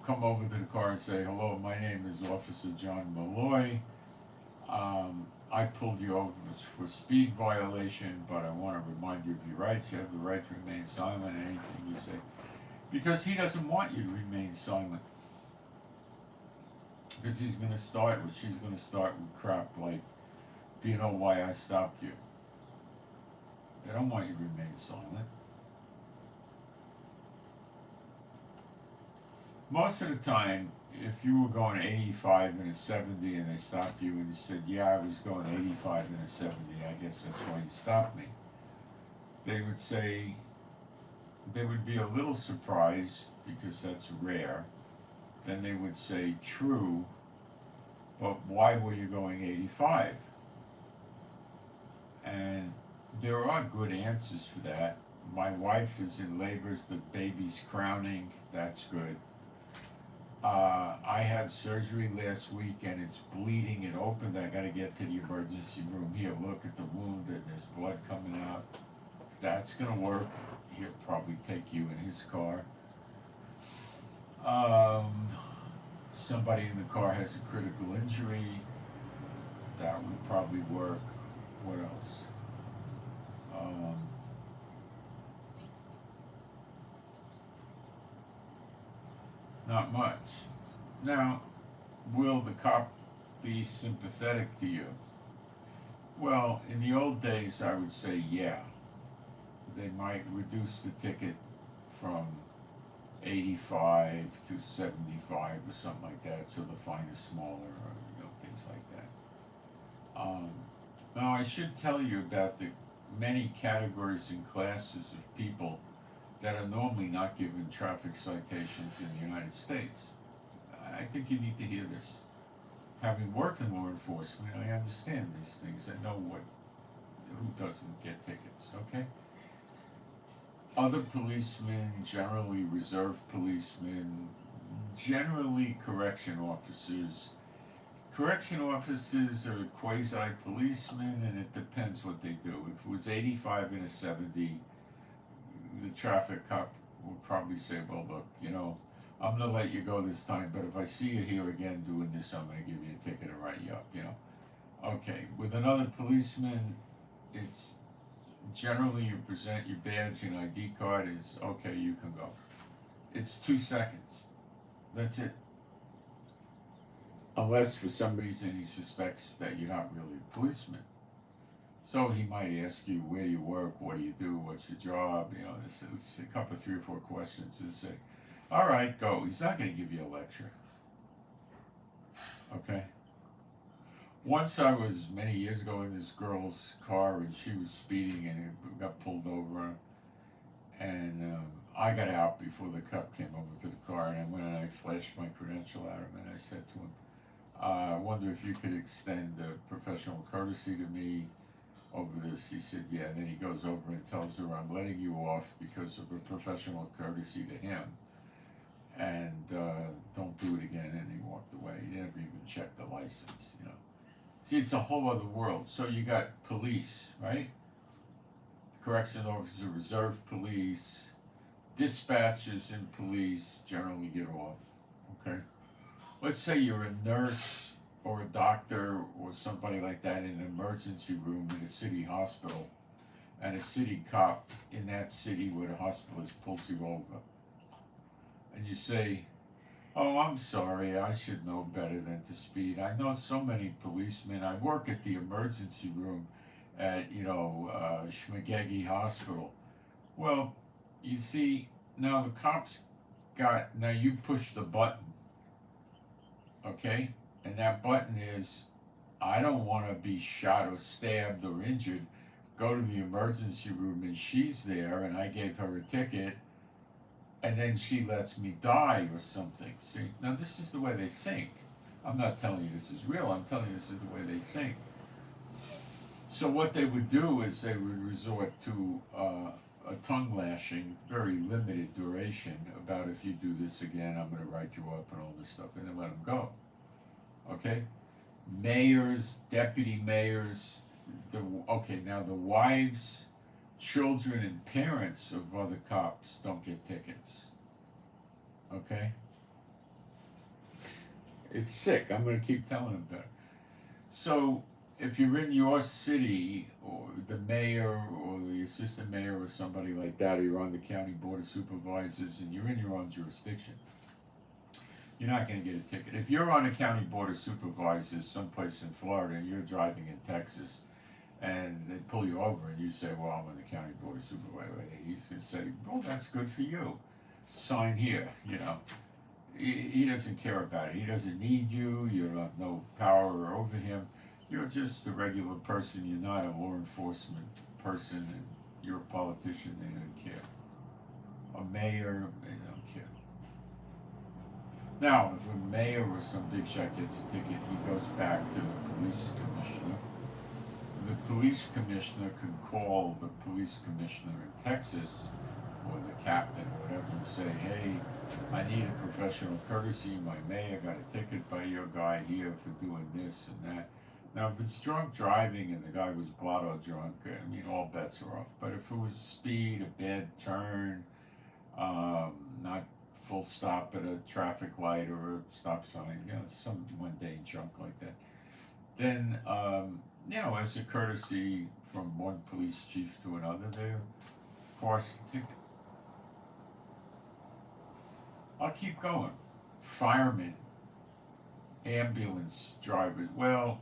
come over to the car and say, hello, my name is Officer John Malloy. I pulled you over for speed violation, but I want to remind you of your rights. You have the right to remain silent, anything you say. Because he doesn't want you to remain silent. Because she's going to start with crap like, do you know why I stopped you? They don't want you to remain silent. Most of the time, if you were going 85 and a 70 and they stopped you and you said, yeah, I was going 85 and a 70, I guess that's why you stopped me. They would say, they would be a little surprised because that's rare, then they would say true, but why were you going 85? And there are good answers for that. My wife is in labor, the baby's crowning, that's good. I had surgery last week and it's bleeding, it opened, I gotta get to the emergency room. Here, look at the wound and there's blood coming out. That's gonna work. He'll probably take you in his car. Somebody in the car has a critical injury. That would probably work. What else? Not much. Now, will the cop be sympathetic to you? Well, in the old days, I would say yeah. They might reduce the ticket from 85 to 75 or something like that, so the fine is smaller, or things like that. Now, I should tell you about the many categories and classes of people that are normally not given traffic citations in the United States. I think you need to hear this. Having worked in law enforcement, I understand these things. I know who doesn't get tickets, okay? Other policemen, generally reserve policemen, generally correction officers. Correction officers are quasi-policemen, and it depends what they do. If it was 85 and a 70, the traffic cop would probably say, well, look, I'm going to let you go this time, but if I see you here again doing this, I'm going to give you a ticket and write you up, Okay, with another policeman, it's generally you present your badge and ID card, is okay, you can go. It's 2 seconds. That's it. Unless for some reason he suspects that you're not really a policeman. So he might ask you, where do you work, what do you do, what's your job, it's a couple of 3 or 4 questions and say, all right, go. He's not going to give you a lecture. Okay? Once I was, many years ago, in this girl's car and she was speeding and it got pulled over, and I got out before the cop came over to the car, and I went and I flashed my credential at him and I said to him, I wonder if you could extend professional courtesy to me over this. He said, yeah, and then he goes over and tells her, I'm letting you off because of a professional courtesy to him, and don't do it again. And he walked away. He never even checked the license, See, it's a whole other world. So you got police, right? Correction officer, reserve police, dispatchers in police generally get off, okay? Let's say you're a nurse or a doctor or somebody like that in an emergency room in a city hospital, and a city cop in that city where the hospital is pulls you over. And you say, oh, I'm sorry, I should know better than to speed. I know so many policemen. I work at the emergency room at, Schmagegi Hospital. Well, you see, now the cops now you push the button, okay? And that button is, I don't want to be shot or stabbed or injured. Go to the emergency room and she's there and I gave her a ticket and then she lets me die or something. See, now this is the way they think. I'm not telling you this is real, I'm telling you this is the way they think. So what they would do is they would resort to a tongue lashing, very limited duration, about if you do this again, I'm going to write you up and all this stuff, and then let them go. Okay? Mayors, deputy mayors, now the wives, children, and parents of other cops don't get tickets. Okay? It's sick. I'm going to keep telling them that. So, if you're in your city, or the mayor, or the assistant mayor, or somebody like that, or you're on the county board of supervisors, and you're in your own jurisdiction, you're not going to get a ticket. If you're on a county board of supervisors someplace in Florida, and you're driving in Texas, and they pull you over, and you say, well, I'm on the county board of supervisors, he's going to say, well, that's good for you. Sign here, He doesn't care about it. He doesn't need you. You have no power over him. You're just a regular person. You're not a law enforcement person, and you're a politician. They don't care. A mayor, they don't care. Now, if a mayor or some big shot gets a ticket, he goes back to the police commissioner. The police commissioner could call the police commissioner in Texas or the captain or whatever and say, hey, I need a professional courtesy. My mayor got a ticket by your guy here for doing this and that. Now, if it's drunk driving and the guy was blotto drunk, I mean, all bets are off. But if it was speed, a bad turn, not full stop at a traffic light or a stop sign, some mundane junk like that, then, as a courtesy from one police chief to another, they force the ticket. I'll keep going. Firemen, ambulance drivers. Well,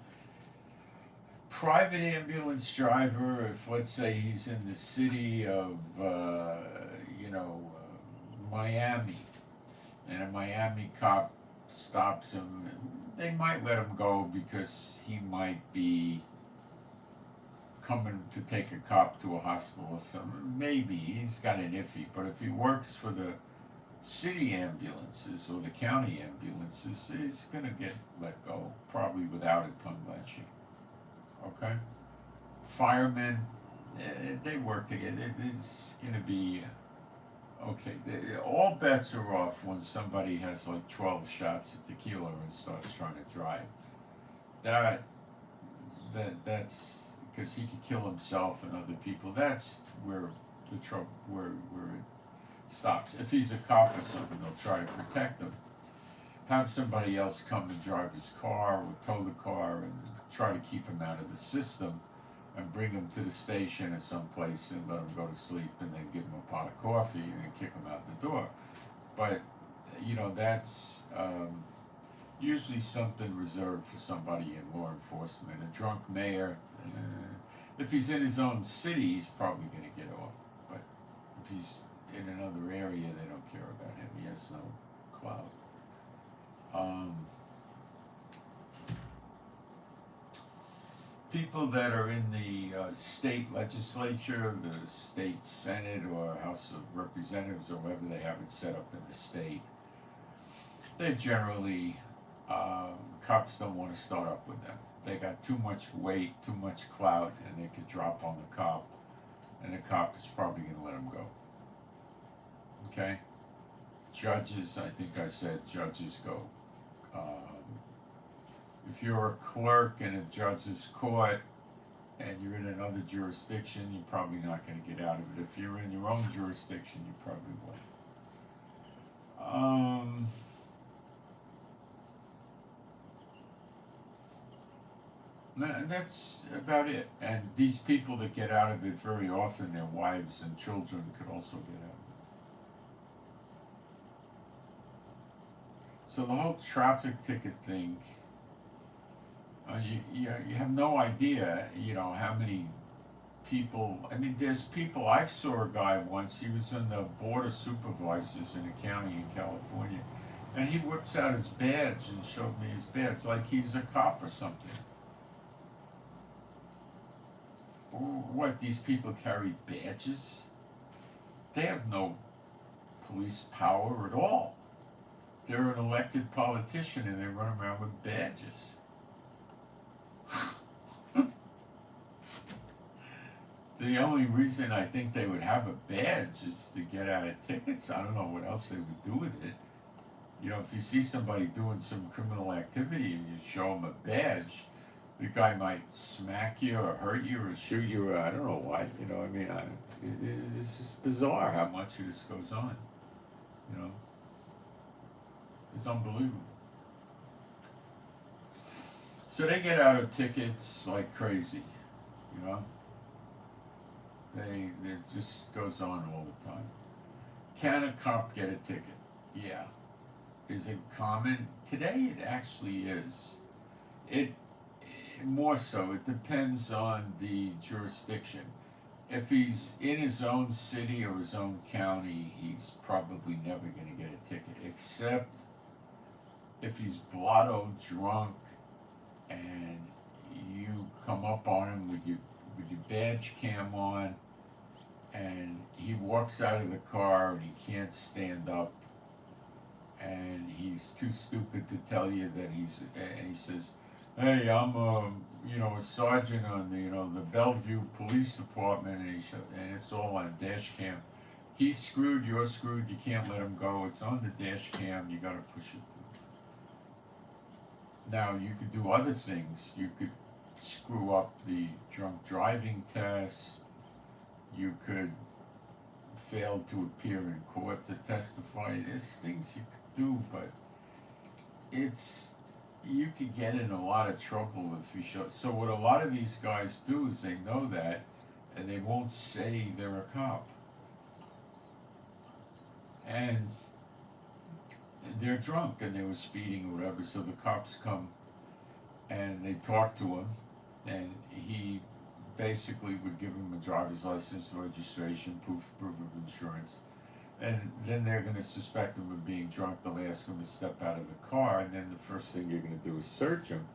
private ambulance driver, if let's say he's in the city of, Miami, and a Miami cop stops him, they might let him go because he might be coming to take a cop to a hospital or something. Maybe he's got an iffy, but if he works for the city ambulances or the county ambulances, he's gonna get let go, probably without a tongue lashing. Okay? Firemen, they work together. It's gonna be okay. All bets are off when somebody has like 12 shots of tequila and starts trying to drive. That's because he could kill himself and other people. That's where the trouble, where it stops. If he's a cop or something, they'll try to protect him. Have somebody else come and drive his car or tow the car and try to keep him out of the system and bring him to the station or someplace and let him go to sleep and then give him a pot of coffee and then kick him out the door. But, that's usually something reserved for somebody in law enforcement. A drunk mayor, if he's in his own city, he's probably going to get off. But if he's in another area, they don't care about him. He has no clout. People that are in the state legislature, the state senate or House of Representatives or wherever they have it set up in the state, they generally, cops don't want to start up with them. They got too much weight, too much clout, and they could drop on the cop, and the cop is probably going to let them go. Okay? Judges, I think I said judges go. If you're a clerk in a judge's court and you're in another jurisdiction, you're probably not going to get out of it. If you're in your own jurisdiction, you probably will. That's about it. And these people that get out of it, very often their wives and children could also get out of it. So the whole traffic ticket thing, you have no idea, how many people. I mean, there's people. I saw a guy once. He was in the board of supervisors in a county in California, and he whips out his badge and showed me his badge like he's a cop or something. What, these people carry badges? They have no police power at all. They're an elected politician and they run around with badges. The only reason I think they would have a badge is to get out of tickets. I don't know what else they would do with it. If you see somebody doing some criminal activity and you show them a badge, the guy might smack you or hurt you or shoot you, or I don't know why. It's just bizarre how much of this goes on. It's unbelievable. So they get out of tickets like crazy, It just goes on all the time. Can a cop get a ticket? Yeah. Is it common? Today it actually is. It more so. It depends on the jurisdiction. If he's in his own city or his own county, he's probably never going to get a ticket, except if he's blotto drunk and you come up on him with your badge cam on and he walks out of the car and he can't stand up and he's too stupid to tell you that and he says, "Hey, I'm a sergeant on the Bellevue Police Department," and it's all on dash cam. He's screwed, you're screwed, you can't let him go. It's on the dash cam, you gotta push it through. Now, you could do other things. You could screw up the drunk driving test. You could fail to appear in court to testify. There's things you could do, but you could get in a lot of trouble if you show. So what a lot of these guys do is they know that, and they won't say they're a cop. And they're drunk and they were speeding or whatever, so the cops come and they talk to him, and he basically would give him a driver's license, registration, proof of insurance, and then they're going to suspect him of being drunk. They'll ask him to step out of the car, and then the first thing you're going to do is search him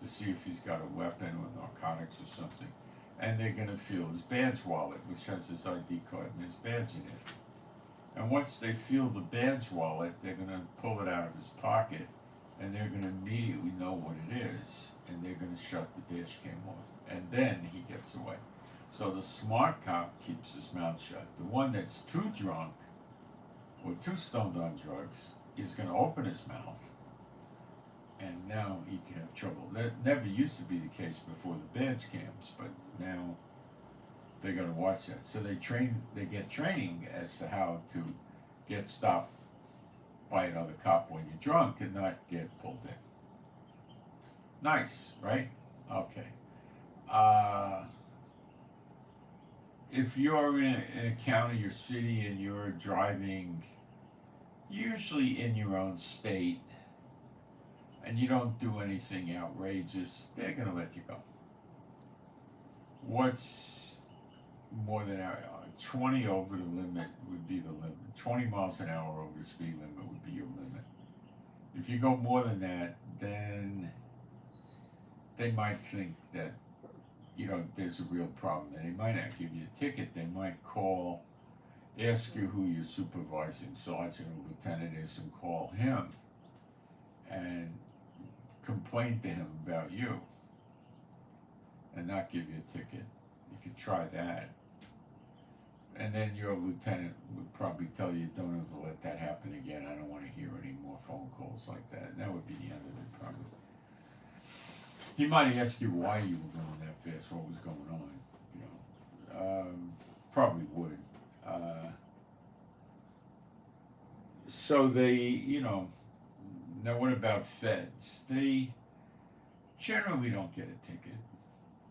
to see if he's got a weapon or narcotics or something, and they're going to feel his badge wallet, which has his ID card and his badge in it. And once they feel the badge wallet, they're going to pull it out of his pocket, and they're going to immediately know what it is, and they're going to shut the dash cam off. And then he gets away. So the smart cop keeps his mouth shut. The one that's too drunk or too stoned on drugs is going to open his mouth, and now he can have trouble. That never used to be the case before the badge cams, but now they got to watch that. So they get training as to how to get stopped by another cop when you're drunk and not get pulled in. Nice, right? Okay. If you're in a county or city and you're driving, usually in your own state, and you don't do anything outrageous, they're going to let you go. What's more than 20 over the limit would be the limit. 20 miles an hour over the speed limit would be your limit. If you go more than that, then they might think that there's a real problem. They might not give you a ticket. They might ask you who your supervising sergeant or lieutenant is, and call him and complain to him about you and not give you a ticket. You could try that. And then your lieutenant would probably tell you, don't ever let that happen again. I don't want to hear any more phone calls like that. And that would be the end of it, probably. He might ask you why you were going that fast, what was going on, probably would. So they, now what about feds? They generally don't get a ticket.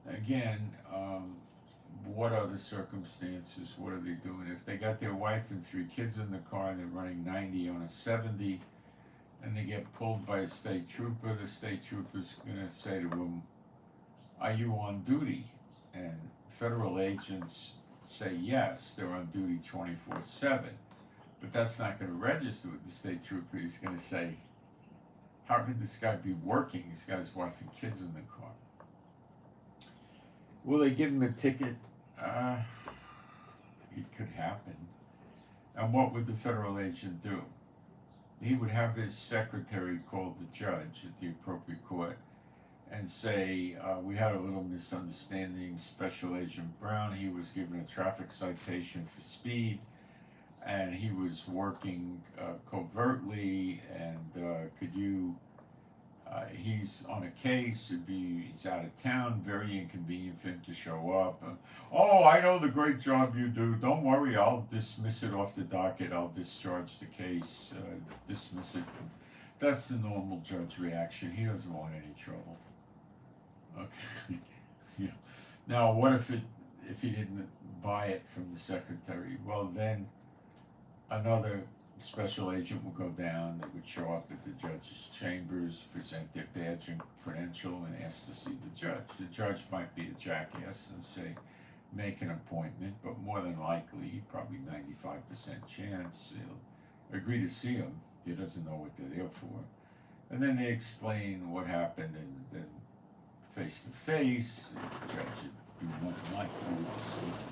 Again, what are the circumstances? What are they doing? If they got their wife and 3 kids in the car and they're running 90 on a 70, and they get pulled by a state trooper, the state trooper's going to say to them, "Are you on duty?" And federal agents say yes, they're on duty 24/7. But that's not going to register with the state trooper. He's going to say, how could this guy be working? He's got his wife and kids in the car. Will they give him a ticket? It could happen. And what would the federal agent do? He would have his secretary call the judge at the appropriate court and say, we had a little misunderstanding. Special Agent Brown, he was given a traffic citation for speed, and he was working covertly, and could you, he's on a case, he's out of town, very inconvenient for him to show up. Oh, I know the great job you do. Don't worry, I'll dismiss it off the docket. I'll discharge the case, dismiss it. That's the normal judge reaction. He doesn't want any trouble. Okay. Yeah. Now, what if he didn't buy it from the secretary? Well, then another special agent will go down. They would show up at the judge's chambers, present their badge and credential, and ask to see the judge. The judge might be a jackass and say, make an appointment, but more than likely, probably 95% chance, he'll agree to see him. He doesn't know what they're there for. And then they explain what happened, and then face to face, the judge would be more than likely to dismiss it.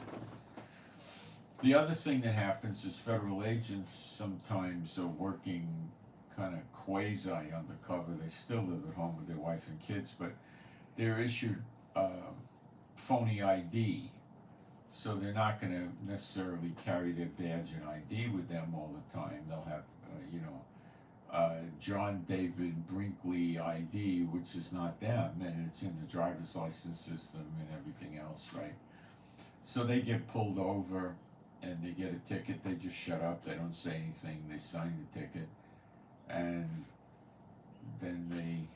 The other thing that happens is federal agents sometimes are working kind of quasi undercover. They still live at home with their wife and kids, but they're issued phony ID, so they're not going to necessarily carry their badge and ID with them all the time. They'll have, John David Brinkley ID, which is not them, and it's in the driver's license system and everything else, right? So they get pulled over and they get a ticket. They just shut up. They don't say anything. They sign the ticket, and then they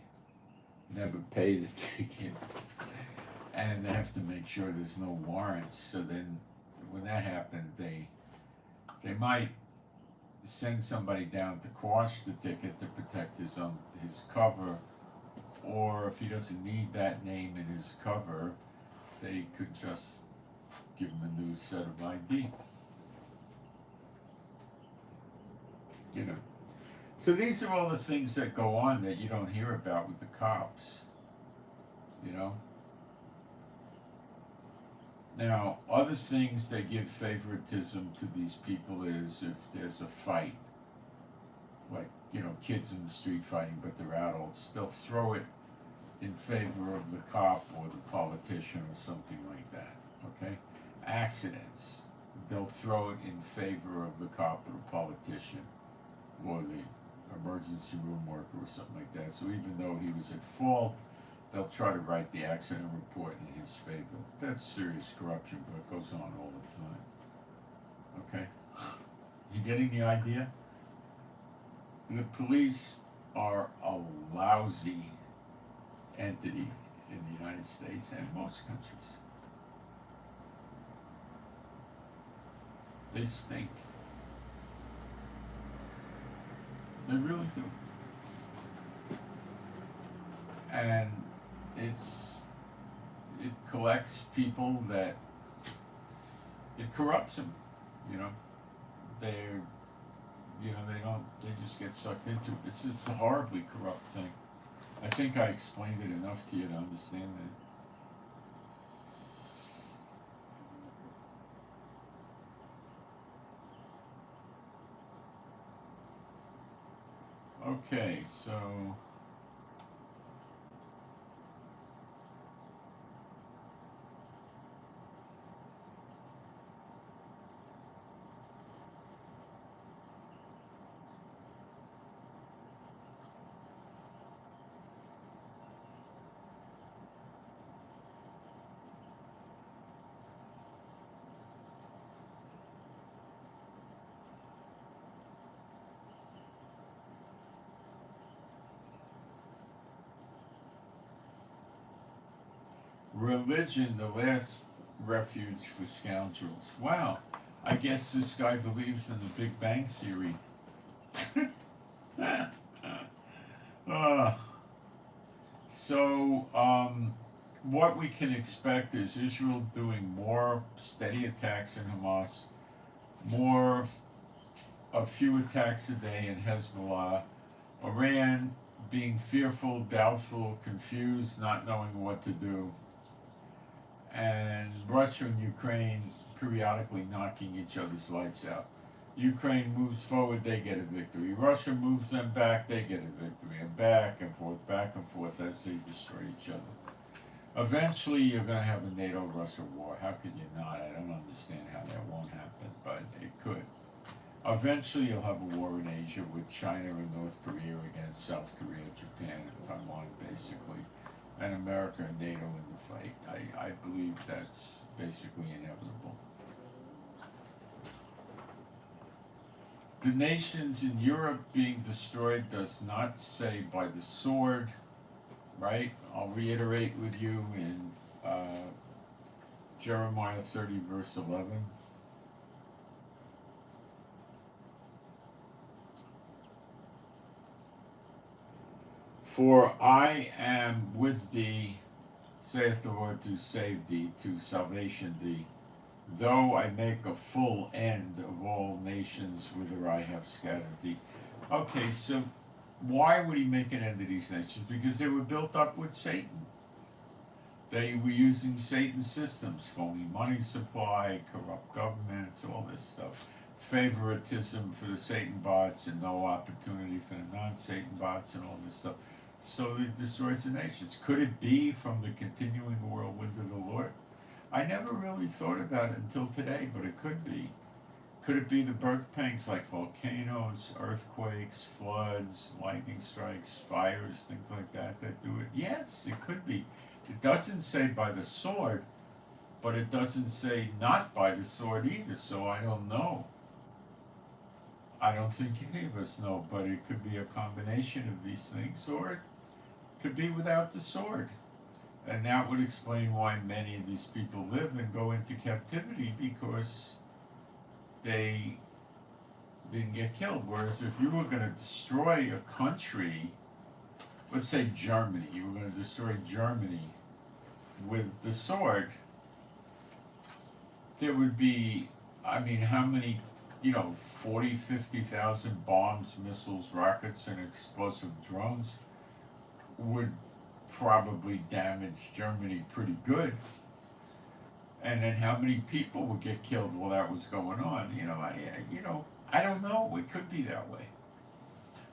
never pay the ticket, and they have to make sure there's no warrants. So then, when that happened, they might send somebody down to quash the ticket to protect his cover, or if he doesn't need that name in his cover, they could just give him a new set of ID. You know. So these are all the things that go on that you don't hear about with the cops. You know. Now, other things that give favoritism to these people is if there's a fight, like, kids in the street fighting, but they're adults, they'll throw it in favor of the cop or the politician or something like that, okay? Accidents, they'll throw it in favor of the cop or the politician or the emergency room worker or something like that. So even though he was at fault, they'll try to write the accident report in his favor. That's serious corruption, but it goes on all the time. Okay? You getting the idea? The police are a lousy entity in the United States and most countries. They stink. They really do. And it collects people that it corrupts them, they just get sucked into it. It's just a horribly corrupt thing. I think I explained it enough to you to understand that. Okay, so religion, the last refuge for scoundrels. Wow, I guess this guy believes in the Big Bang Theory. What we can expect is Israel doing more steady attacks in Hamas, a few attacks a day in Hezbollah, Iran being fearful, doubtful, confused, not knowing what to do, and Russia and Ukraine periodically knocking each other's lights out. Ukraine moves forward, they get a victory. Russia moves them back, they get a victory. And back and forth as they destroy each other. Eventually, you're going to have a NATO-Russia war. How could you not? I don't understand how that won't happen, but it could. Eventually, you'll have a war in Asia with China and North Korea against South Korea, Japan, and Taiwan, basically, and America and NATO in the fight. I believe that's basically inevitable. The nations in Europe being destroyed does not say by the sword, right? I'll reiterate with you in Jeremiah 30, verse 11. For I am with thee, saith the Lord, to save thee, to salvation thee, though I make a full end of all nations whither I have scattered thee. Okay, so why would he make an end of these nations? Because they were built up with Satan. They were using Satan's systems, phony money supply, corrupt governments, all this stuff. favoritism for the Satan bots and no opportunity for the non-Satan bots and all this stuff. So it destroys the nations. Could it be from the continuing whirlwind of the Lord? I never really thought about it until today, but it could be. Could it be the birth pangs like volcanoes, earthquakes, floods, lightning strikes, fires, things like that do it? Yes, it could be. It doesn't say by the sword, but it doesn't say not by the sword either, so I don't know. I don't think any of us know, but it could be a combination of these things, or it could be without the sword. And that would explain why many of these people live and go into captivity, because they didn't get killed. Whereas if you were going to destroy a country, let's say Germany, you were going to destroy Germany with the sword, there would be, I mean, how many, 40, 50,000 bombs, missiles, rockets, and explosive drones would probably damage Germany pretty good. And then how many people would get killed while that was going on? I don't know. It could be that way.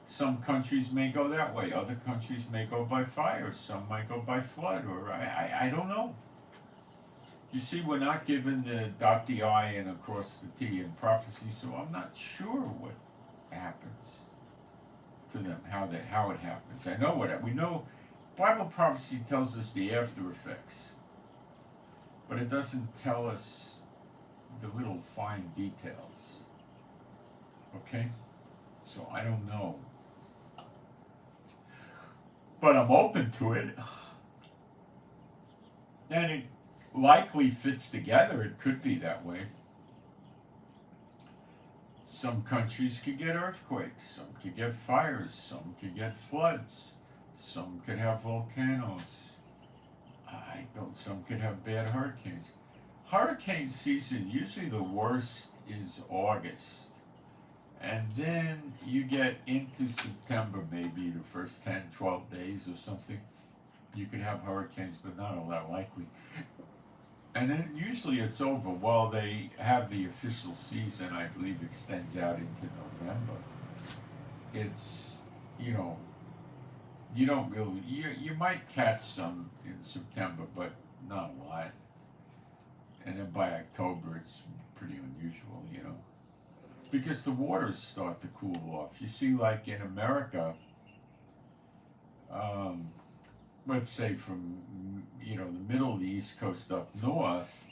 Some countries may go that way. Other countries may go by fire. Some might go by flood, or I don't know. You see, we're not given the dot the I and across the T in prophecy, so I'm not sure what happens to them, how it happens. I know we know. Bible prophecy tells us the after effects, but it doesn't tell us the little fine details. Okay? So I don't know. But I'm open to it. And it likely fits together. It could be that way. Some countries could get earthquakes, some could get fires, some could get floods, some could have volcanoes. Some could have bad hurricanes. Hurricane season, usually the worst is August. And then you get into September, maybe the first 10, 12 days or something. You could have hurricanes, but not all that likely. And then usually it's over. While they have the official season, I believe, extends out into November. It's, you don't really, you might catch some in September, but not a lot. And then by October, it's pretty unusual, because the waters start to cool off. You see, like in America, let's say from, the middle of the East Coast up north,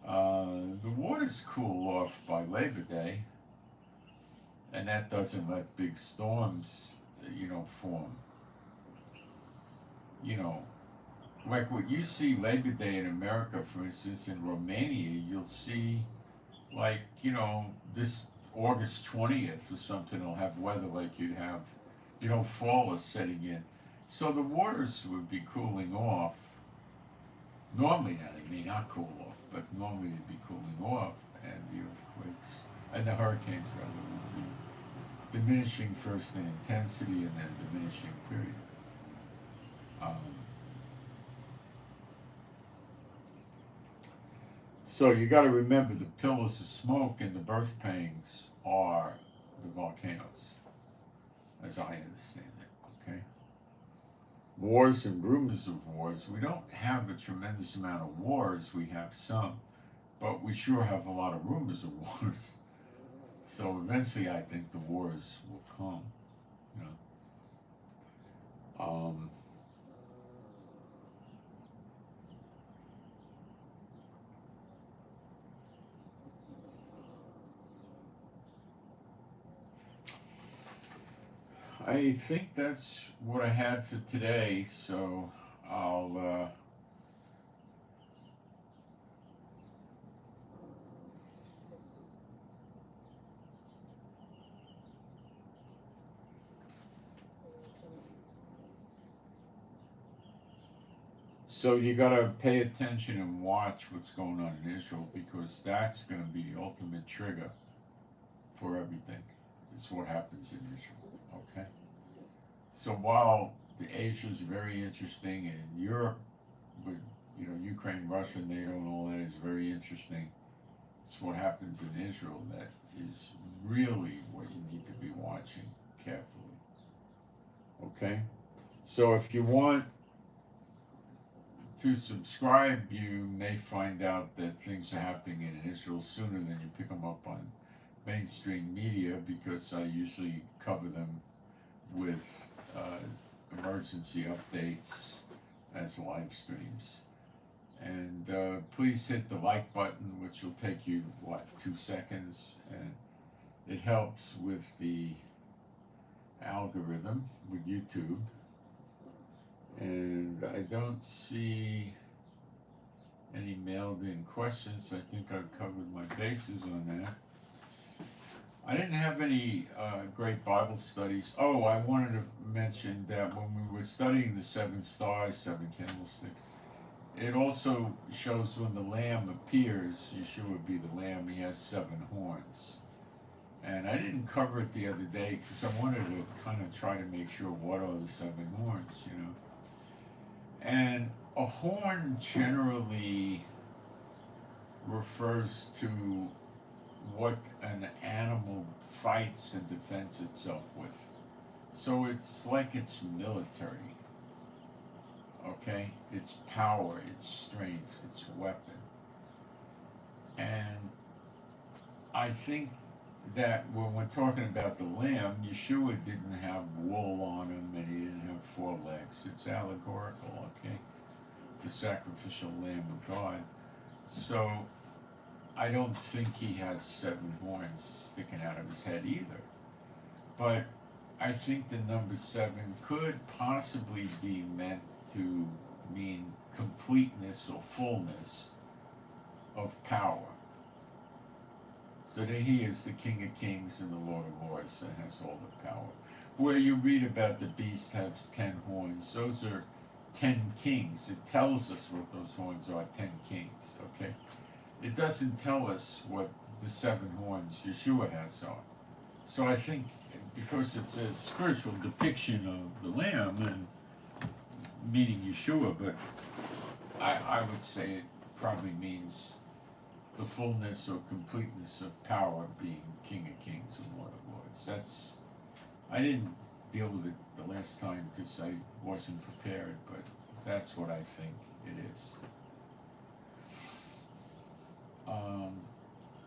the waters cool off by Labor Day, and that doesn't let big storms, form. Like what you see Labor Day in America, for instance, in Romania, you'll see, like, this August 20th or something will have weather like you'd have, fall is setting in. So the waters would be cooling off. Normally, now they may not cool off, but normally they'd be cooling off, and the earthquakes, and the hurricanes rather, would be diminishing first in intensity and then diminishing period. So you got to remember, the pillars of smoke and the birth pangs are the volcanoes, as I understand it. Okay. Wars and rumors of wars. We don't have a tremendous amount of wars. We have some, but we sure have a lot of rumors of wars. So eventually, I think the wars will come. I think that's what I had for today, so I'll so you gotta pay attention and watch what's going on in Israel, because that's gonna be the ultimate trigger for everything. It's what happens in Israel. Okay. So while the Asia is very interesting, and Europe, with Ukraine, Russia, NATO, and all that is very interesting, It's what happens in Israel that is really what you need to be watching carefully. Okay? So if you want to subscribe, you may find out that things are happening in Israel sooner than you pick them up on mainstream media, because I usually cover them with emergency updates as live streams. And please hit the like button, which will take you, 2 seconds, and it helps with the algorithm with YouTube. And I don't see any mailed in questions. I think I've covered my bases on that. I didn't have any great Bible studies. Oh, I wanted to mention that when we were studying the 7 stars, 7 candlesticks, it also shows when the Lamb appears, Yeshua would be the Lamb, he has 7 horns. And I didn't cover it the other day because I wanted to kind of try to make sure what are the 7 horns, you know. And a horn generally refers to what an animal fights and defends itself with. So it's like it's military, okay? It's power, it's strength, it's weapon. And I think that when we're talking about the lamb, Yeshua didn't have wool on him and he didn't have 4 legs. It's allegorical, okay? The sacrificial lamb of God. So I don't think he has 7 horns sticking out of his head either. But I think the number 7 could possibly be meant to mean completeness or fullness of power. So that he is the King of Kings and the Lord of Lords that has all the power. Where you read about the beast has 10 horns, those are 10 kings. It tells us what those horns are, 10 kings, okay? It doesn't tell us what the 7 horns Yeshua has on. So I think because it's a spiritual depiction of the Lamb and meaning Yeshua, but I would say it probably means the fullness or completeness of power being King of Kings and Lord of Lords. I didn't deal with it the last time because I wasn't prepared, but that's what I think it is.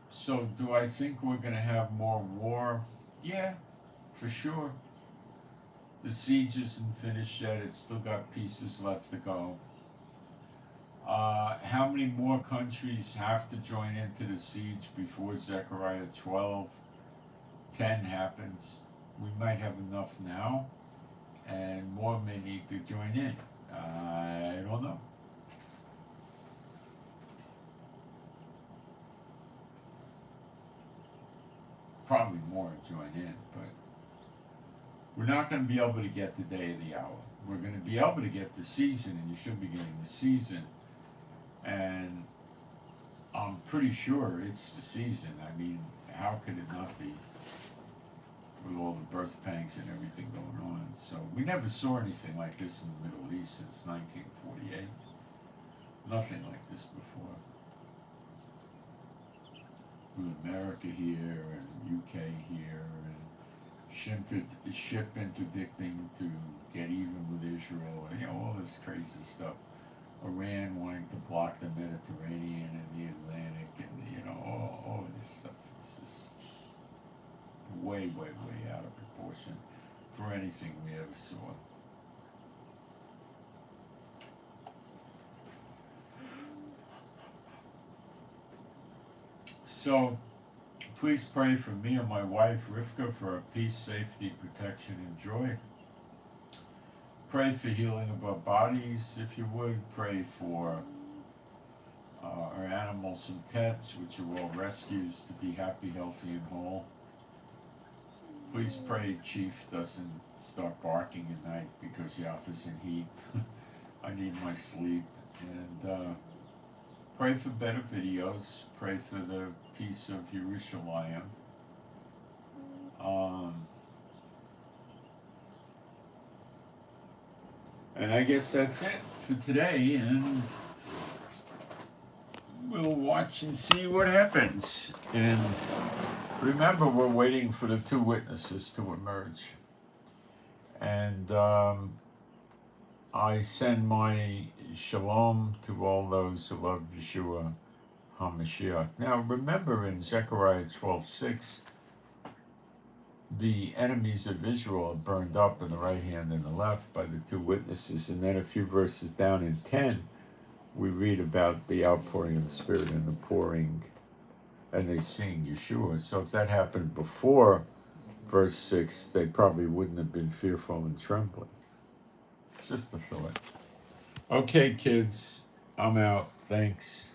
So do I think we're going to have more war? Yeah, for sure. The siege isn't finished yet. It's still got pieces left to go. How many more countries have to join into the siege before Zechariah 12:10 happens? We might have enough now, and more may need to join in. I don't know. Probably more join in, but we're not going to be able to get the day of the hour. We're going to be able to get the season, and you should be getting the season. And I'm pretty sure it's the season. I mean, how could it not be with all the birth pangs and everything going on? So we never saw anything like this in the Middle East since 1948. Nothing like this before. With America here and UK here and ship interdicting to get even with Israel, you know, all this crazy stuff. Iran wanting to block the Mediterranean and the Atlantic, and you know, all of this stuff is just way, way, way out of proportion for anything we ever saw. So, please pray for me and my wife, Rivka, for our peace, safety, protection, and joy. Pray for healing of our bodies, if you would. Pray for our animals and pets, which are all rescues, to be happy, healthy, and whole. Please pray Chief doesn't start barking at night because Yafa's in heat. I need my sleep. And pray for better videos. Pray for the peace of Yerushalayim. And I guess that's it for today. And we'll watch and see what happens. And remember, we're waiting for the two witnesses to emerge. And I send my shalom to all those who love Yeshua HaMashiach. Now, remember in Zechariah 12:6, the enemies of Israel are burned up in the right hand and the left by the two witnesses. And then a few verses down in 10, we read about the outpouring of the Spirit and the pouring, and they sing Yeshua. So if that happened before verse 6, they probably wouldn't have been fearful and trembling. Just a thought. Okay, kids, I'm out. Thanks.